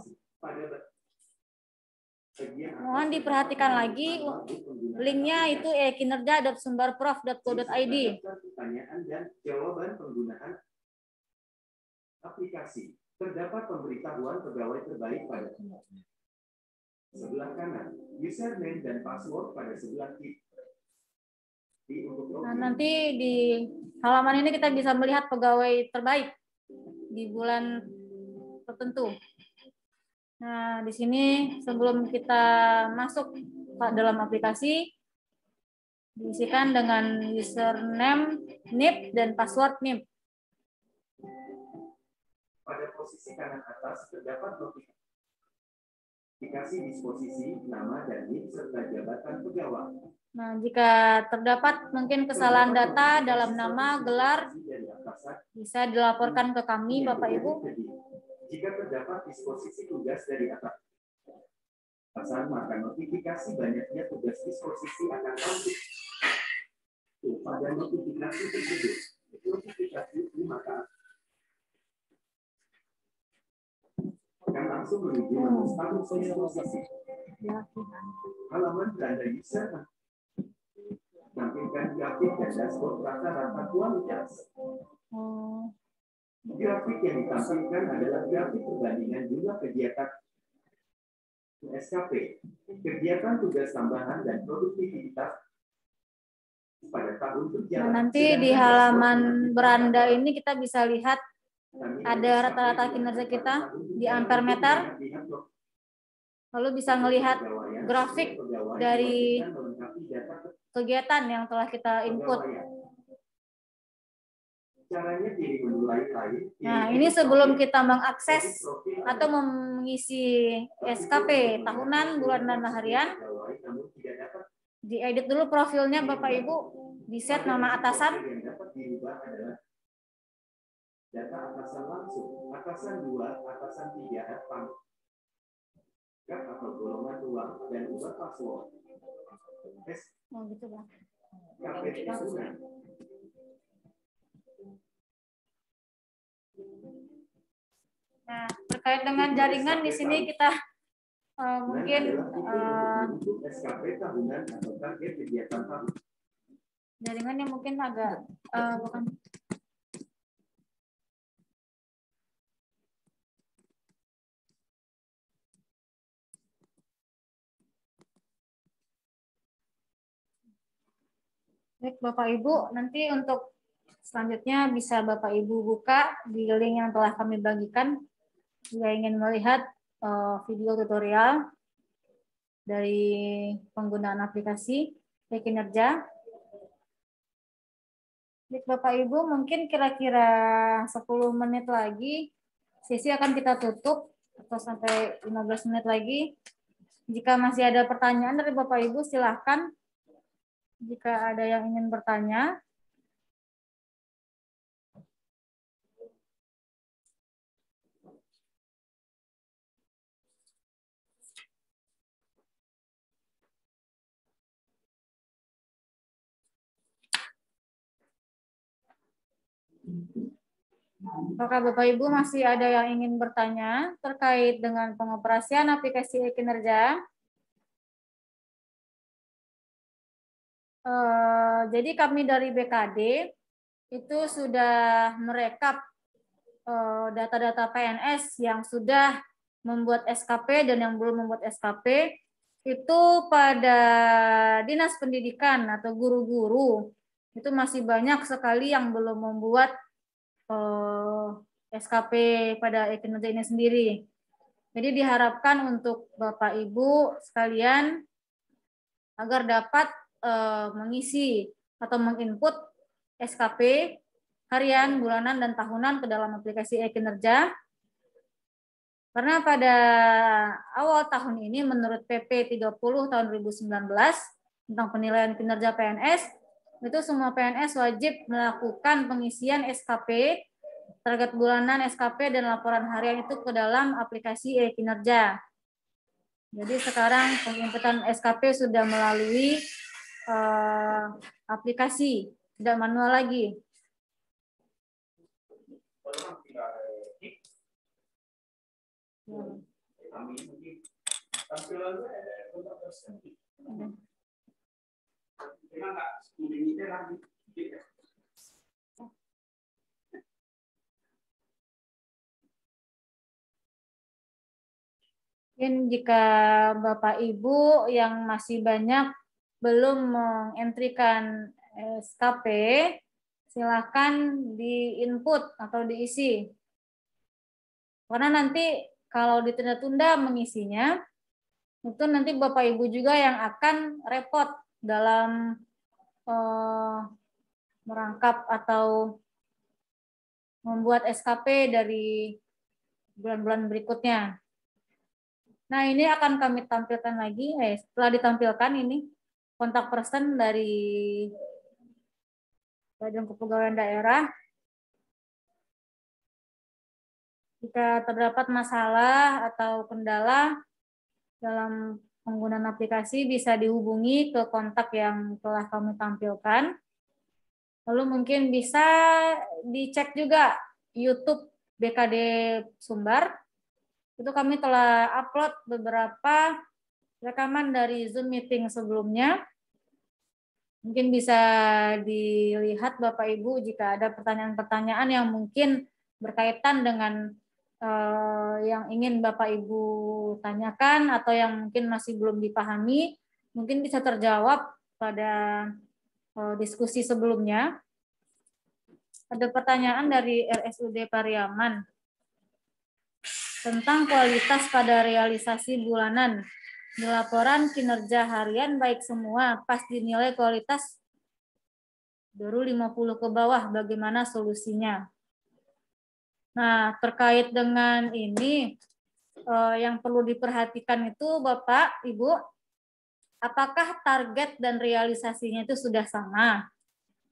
Mohon diperhatikan lagi, linknya itu e-kinerja.sumbarprof.co.id. Pertanyaan dan jawaban penggunaan aplikasi. Terdapat pemberitahuan pegawai terbaik pada sebelah kanan, username dan password pada sebelah kiri. Nah, nanti di halaman ini kita bisa melihat pegawai terbaik di bulan tertentu. Nah, di sini sebelum kita masuk dalam aplikasi, diisikan dengan username, NIP, dan password NIP. Pada posisi kanan atas terdapat notifikasi disposisi, nama, dan NIP, serta jabatan pegawai. Nah, jika terdapat mungkin kesalahan data dalam nama, gelar, bisa dilaporkan ke kami, Bapak Ibu. Jika terdapat disposisi tugas dari atasan, maka notifikasi banyaknya tugas disposisi akan langsung pada notifikasi tersebut. Notifikasi maka akan langsung menuju menu status disposisi. Halaman beranda user tampilkan grafik dan dashboard rata-rata kualitas. Grafik yang ditampilkan adalah grafik perbandingan jumlah kegiatan SKP, kegiatan tugas tambahan dan produktivitas pada tahun berjalan. Nah, nanti di halaman beranda ini kita bisa lihat ada rata-rata kinerja kita di ampere meter. Lalu bisa melihat grafik dari kegiatan yang telah kita input. Nah, ini sebelum kita mengakses atau mengisi SKP tahunan, bulanan, dan harian, diedit dulu profilnya Bapak Ibu, di set nama atasan. Data atasan langsung, atasan 2, atasan 3, atau golongan uang, dan ubah password. Oh gitu Bang. Nah, terkait dengan jaringan di sini kita mungkin jaringannya mungkin agak bukan. Baik, Bapak Ibu, nanti untuk selanjutnya bisa Bapak Ibu buka di link yang telah kami bagikan jika ingin melihat video tutorial dari penggunaan aplikasi e-kinerja. Baik, Bapak Ibu, mungkin kira-kira 10 menit lagi sesi akan kita tutup atau sampai 15 menit lagi. Jika masih ada pertanyaan dari Bapak Ibu, silahkan. Jika ada yang ingin bertanya. Apakah Bapak Ibu masih ada yang ingin bertanya terkait dengan pengoperasian aplikasi e-kinerja? Jadi kami dari BKD itu sudah merekap data-data PNS yang sudah membuat SKP dan yang belum membuat SKP itu pada Dinas Pendidikan atau guru-guru itu masih banyak sekali yang belum membuat SKP pada e-kinerja ini sendiri. Jadi diharapkan untuk Bapak Ibu sekalian agar dapat mengisi atau menginput SKP harian, bulanan, dan tahunan ke dalam aplikasi e-kinerja. Karena pada awal tahun ini menurut PP 30 tahun 2019 tentang penilaian kinerja PNS, itu semua PNS wajib melakukan pengisian SKP, target bulanan SKP, dan laporan harian itu ke dalam aplikasi e-kinerja. Jadi sekarang penginputan SKP sudah melalui aplikasi, tidak manual lagi. Mungkin jika Bapak Ibu yang masih banyak belum mengentrikan SKP, silakan diinput atau diisi. Karena nanti kalau ditunda-tunda mengisinya, itu nanti Bapak Ibu juga yang akan repot dalam merangkap atau membuat SKP dari bulan-bulan berikutnya. Nah, ini akan kami tampilkan lagi, setelah ditampilkan ini kontak person dari Badan Kepegawaian Daerah. Jika terdapat masalah atau kendala dalam penggunaan aplikasi, bisa dihubungi ke kontak yang telah kami tampilkan. Lalu mungkin bisa dicek juga YouTube BKD Sumbar. Itu kami telah upload beberapa rekaman dari Zoom meeting sebelumnya. Mungkin bisa dilihat Bapak Ibu jika ada pertanyaan-pertanyaan yang mungkin berkaitan dengan yang ingin Bapak Ibu tanyakan atau yang mungkin masih belum dipahami, mungkin bisa terjawab pada diskusi sebelumnya. Ada pertanyaan dari RSUD Pariaman tentang kualitas pada realisasi bulanan di laporan kinerja harian baik semua pas dinilai kualitas baru 50 ke bawah, bagaimana solusinya? Nah, terkait dengan ini yang perlu diperhatikan itu Bapak, Ibu, apakah target dan realisasinya itu sudah sama?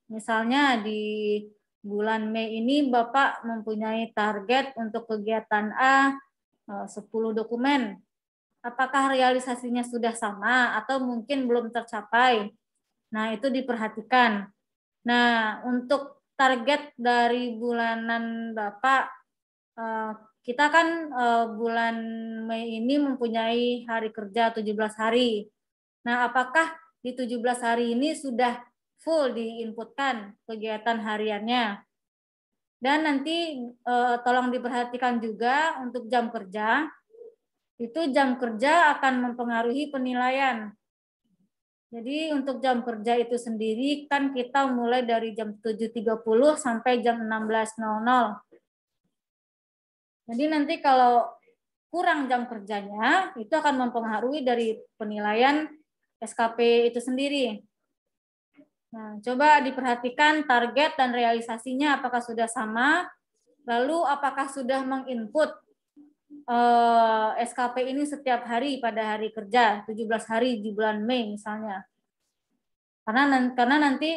Misalnya di bulan Mei ini Bapak mempunyai target untuk kegiatan A 10 dokumen. Apakah realisasinya sudah sama atau mungkin belum tercapai? Nah, itu diperhatikan. Nah, untuk target dari bulanan Bapak, kita kan bulan Mei ini mempunyai hari kerja 17 hari. Nah, apakah di 17 hari ini sudah full diinputkan kegiatan hariannya? Dan nanti tolong diperhatikan juga untuk jam kerja. Itu jam kerja akan mempengaruhi penilaian. Jadi untuk jam kerja itu sendiri kan kita mulai dari jam 7.30 sampai jam 16.00. Jadi nanti kalau kurang jam kerjanya, itu akan mempengaruhi dari penilaian SKP itu sendiri. Nah, coba diperhatikan target dan realisasinya apakah sudah sama, lalu apakah sudah menginput SKP ini setiap hari pada hari kerja, 17 hari di bulan Mei misalnya. Karena nanti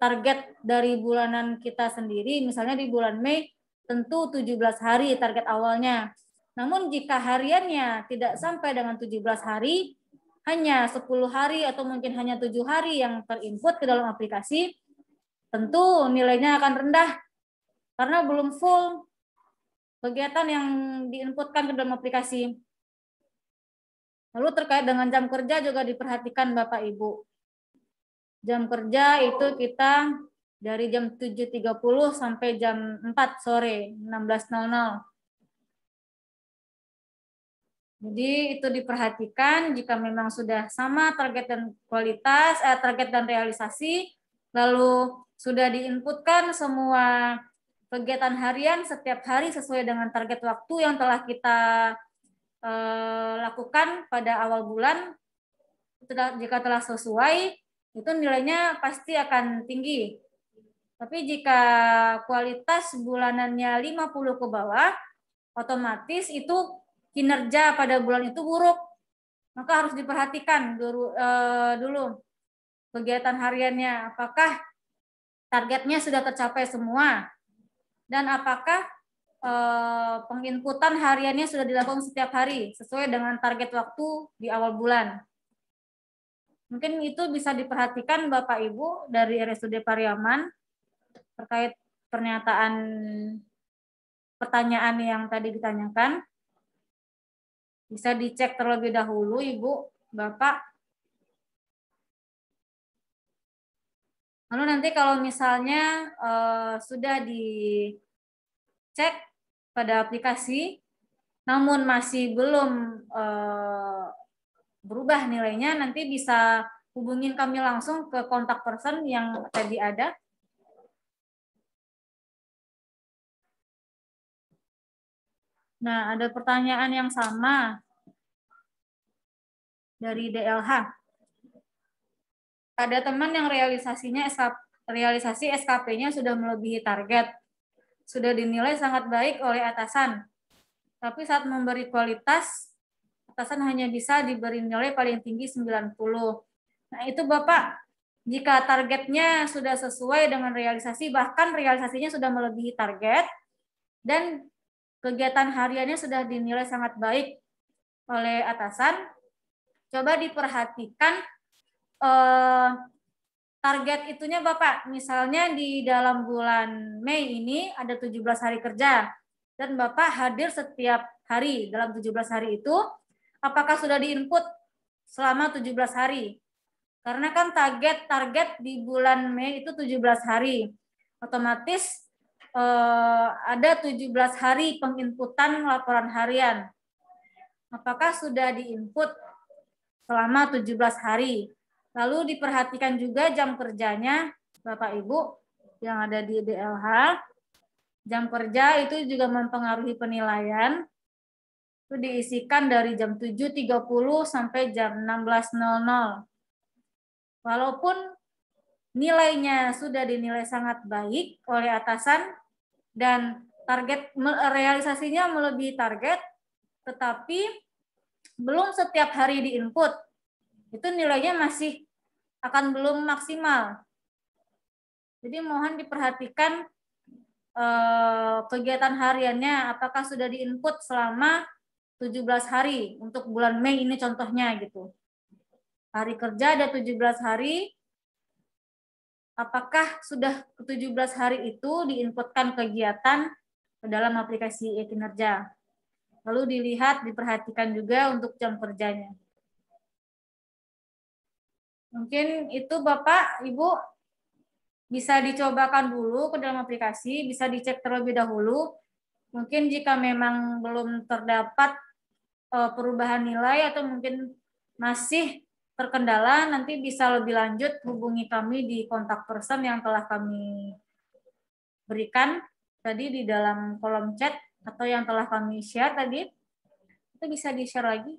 target dari bulanan kita sendiri, misalnya di bulan Mei, tentu 17 hari target awalnya. Namun jika hariannya tidak sampai dengan 17 hari, hanya 10 hari atau mungkin hanya 7 hari yang terinput ke dalam aplikasi, tentu nilainya akan rendah karena belum full kegiatan yang diinputkan ke dalam aplikasi. Lalu terkait dengan jam kerja juga diperhatikan Bapak Ibu. Jam kerja itu kita dari jam 7.30 sampai jam 4 sore, 16.00. Jadi itu diperhatikan jika memang sudah sama target dan kualitas, target dan realisasi, lalu sudah diinputkan semua kegiatan harian setiap hari sesuai dengan target waktu yang telah kita lakukan pada awal bulan. Jika telah sesuai, itu nilainya pasti akan tinggi. Tapi jika kualitas bulanannya 50 ke bawah, otomatis itu kinerja pada bulan itu buruk. Maka harus diperhatikan dulu kegiatan hariannya, apakah targetnya sudah tercapai semua, dan apakah penginputan hariannya sudah dilakukan setiap hari sesuai dengan target waktu di awal bulan. Mungkin itu bisa diperhatikan Bapak Ibu dari RSUD Pariaman terkait pertanyaan yang tadi ditanyakan. Bisa dicek terlebih dahulu Ibu, Bapak. Lalu nanti kalau misalnya sudah dicek pada aplikasi, namun masih belum berubah nilainya, nanti bisa hubungin kami langsung ke kontak person yang tadi ada. Nah, ada pertanyaan yang sama dari DLH. Ada teman yang realisasi SKP-nya sudah melebihi target, sudah dinilai sangat baik oleh atasan. Tapi saat memberi kualitas, atasan hanya bisa diberi nilai paling tinggi 90. Nah, itu Bapak, jika targetnya sudah sesuai dengan realisasi, bahkan realisasinya sudah melebihi target, dan kegiatan hariannya sudah dinilai sangat baik oleh atasan, coba diperhatikan target itunya Bapak. Misalnya di dalam bulan Mei ini ada 17 hari kerja, dan Bapak hadir setiap hari dalam 17 hari itu, apakah sudah diinput selama 17 hari? Karena kan target di bulan Mei itu 17 hari. Otomatis ada 17 hari penginputan laporan harian. Apakah sudah diinput selama 17 hari? Lalu diperhatikan juga jam kerjanya Bapak Ibu yang ada di DLH. Jam kerja itu juga mempengaruhi penilaian. Itu diisikan dari jam 7.30 sampai jam 16.00. Walaupun nilainya sudah dinilai sangat baik oleh atasan dan target realisasinya melebihi target, tetapi belum setiap hari diinput, itu nilainya masih akan belum maksimal. Jadi mohon diperhatikan kegiatan hariannya apakah sudah diinput selama 17 hari untuk bulan Mei ini contohnya gitu. Hari kerja ada 17 hari, apakah sudah ke-17 hari itu diinputkan kegiatan ke dalam aplikasi e-kinerja. Lalu dilihat, diperhatikan juga untuk jam kerjanya. Mungkin itu Bapak, Ibu, bisa dicobakan dulu ke dalam aplikasi, bisa dicek terlebih dahulu. Mungkin jika memang belum terdapat perubahan nilai atau mungkin masih terkendala, nanti bisa lebih lanjut hubungi kami di kontak person yang telah kami berikan tadi di dalam kolom chat atau yang telah kami share tadi. Itu bisa di-share lagi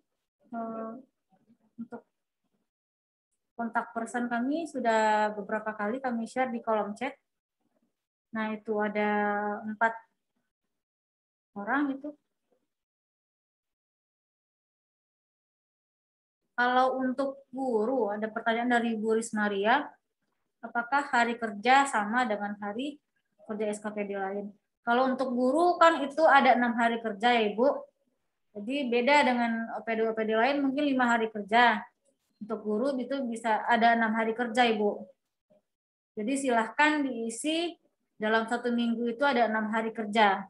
untuk kontak person kami sudah beberapa kali kami share di kolom chat. Nah, itu ada 4 orang itu. Kalau untuk guru, ada pertanyaan dari Bu Rismaria, apakah hari kerja sama dengan hari kerja SKPD lain? Kalau untuk guru kan itu ada 6 hari kerja ya Ibu. Jadi beda dengan OPD-OPD lain mungkin 5 hari kerja. Untuk guru itu bisa ada 6 hari kerja Ibu. Jadi silahkan diisi dalam 1 minggu itu ada 6 hari kerja.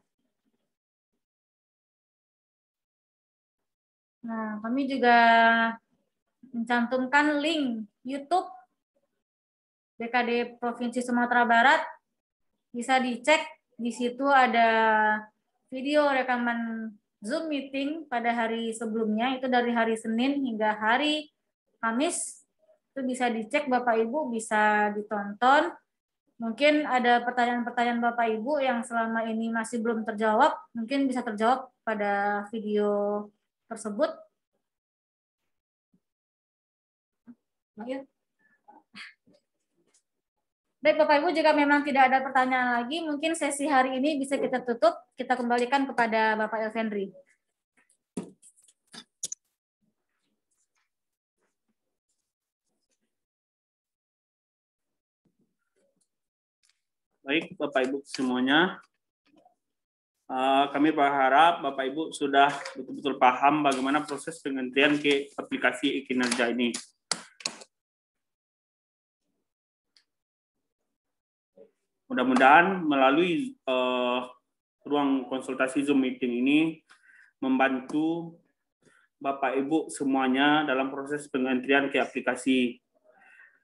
Nah, kami juga mencantumkan link YouTube BKD Provinsi Sumatera Barat. Bisa dicek, di situ ada video rekaman Zoom meeting pada hari sebelumnya, itu dari hari Senin hingga hari Kamis. Itu bisa dicek Bapak Ibu, bisa ditonton. Mungkin ada pertanyaan-pertanyaan Bapak Ibu yang selama ini masih belum terjawab, mungkin bisa terjawab pada video tersebut. Baik Bapak Ibu, jika memang tidak ada pertanyaan lagi, mungkin sesi hari ini bisa kita tutup, kita kembalikan kepada Bapak Elvendri. Baik Bapak Ibu semuanya, kami berharap Bapak Ibu sudah betul-betul paham bagaimana proses pengendalian ke aplikasi e-kinerja ini. Mudah-mudahan melalui ruang konsultasi Zoom meeting ini membantu Bapak Ibu semuanya dalam proses pengendalian ke aplikasi.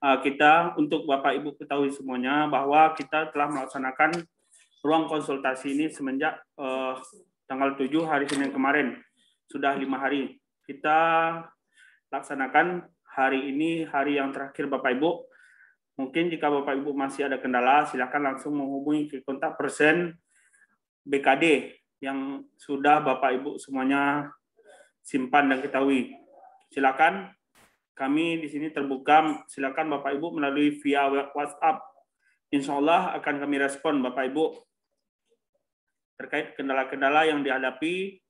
Kita untuk Bapak Ibu ketahui semuanya bahwa kita telah melaksanakan ruang konsultasi ini semenjak tanggal 7 hari Senin kemarin. Sudah 5 hari. Kita laksanakan hari ini hari yang terakhir Bapak Ibu. Mungkin jika Bapak Ibu masih ada kendala, silakan langsung menghubungi ke kontak person BKD yang sudah Bapak Ibu semuanya simpan dan ketahui. Silakan, kami di sini terbuka, silakan Bapak Ibu melalui via WhatsApp. Insya Allah akan kami respon Bapak Ibu terkait kendala-kendala yang dihadapi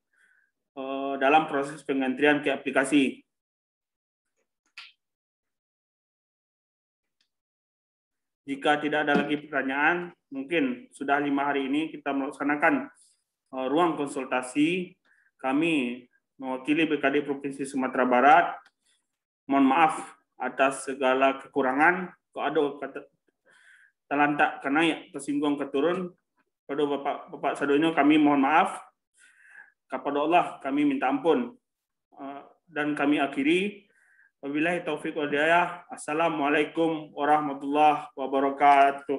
dalam proses penggantian ke aplikasi. Jika tidak ada lagi pertanyaan, mungkin sudah 5 hari ini kita melaksanakan ruang konsultasi. Kami mewakili BKD Provinsi Sumatera Barat. Mohon maaf atas segala kekurangan. Kalau ada terlantak karena tersinggung keturun, pada Bapak Sadonyo kami mohon maaf. Kepada Allah kami minta ampun. Dan kami akhiri. Wabillahi taufiq wal hidayah. Assalamualaikum warahmatullahi wabarakatuh.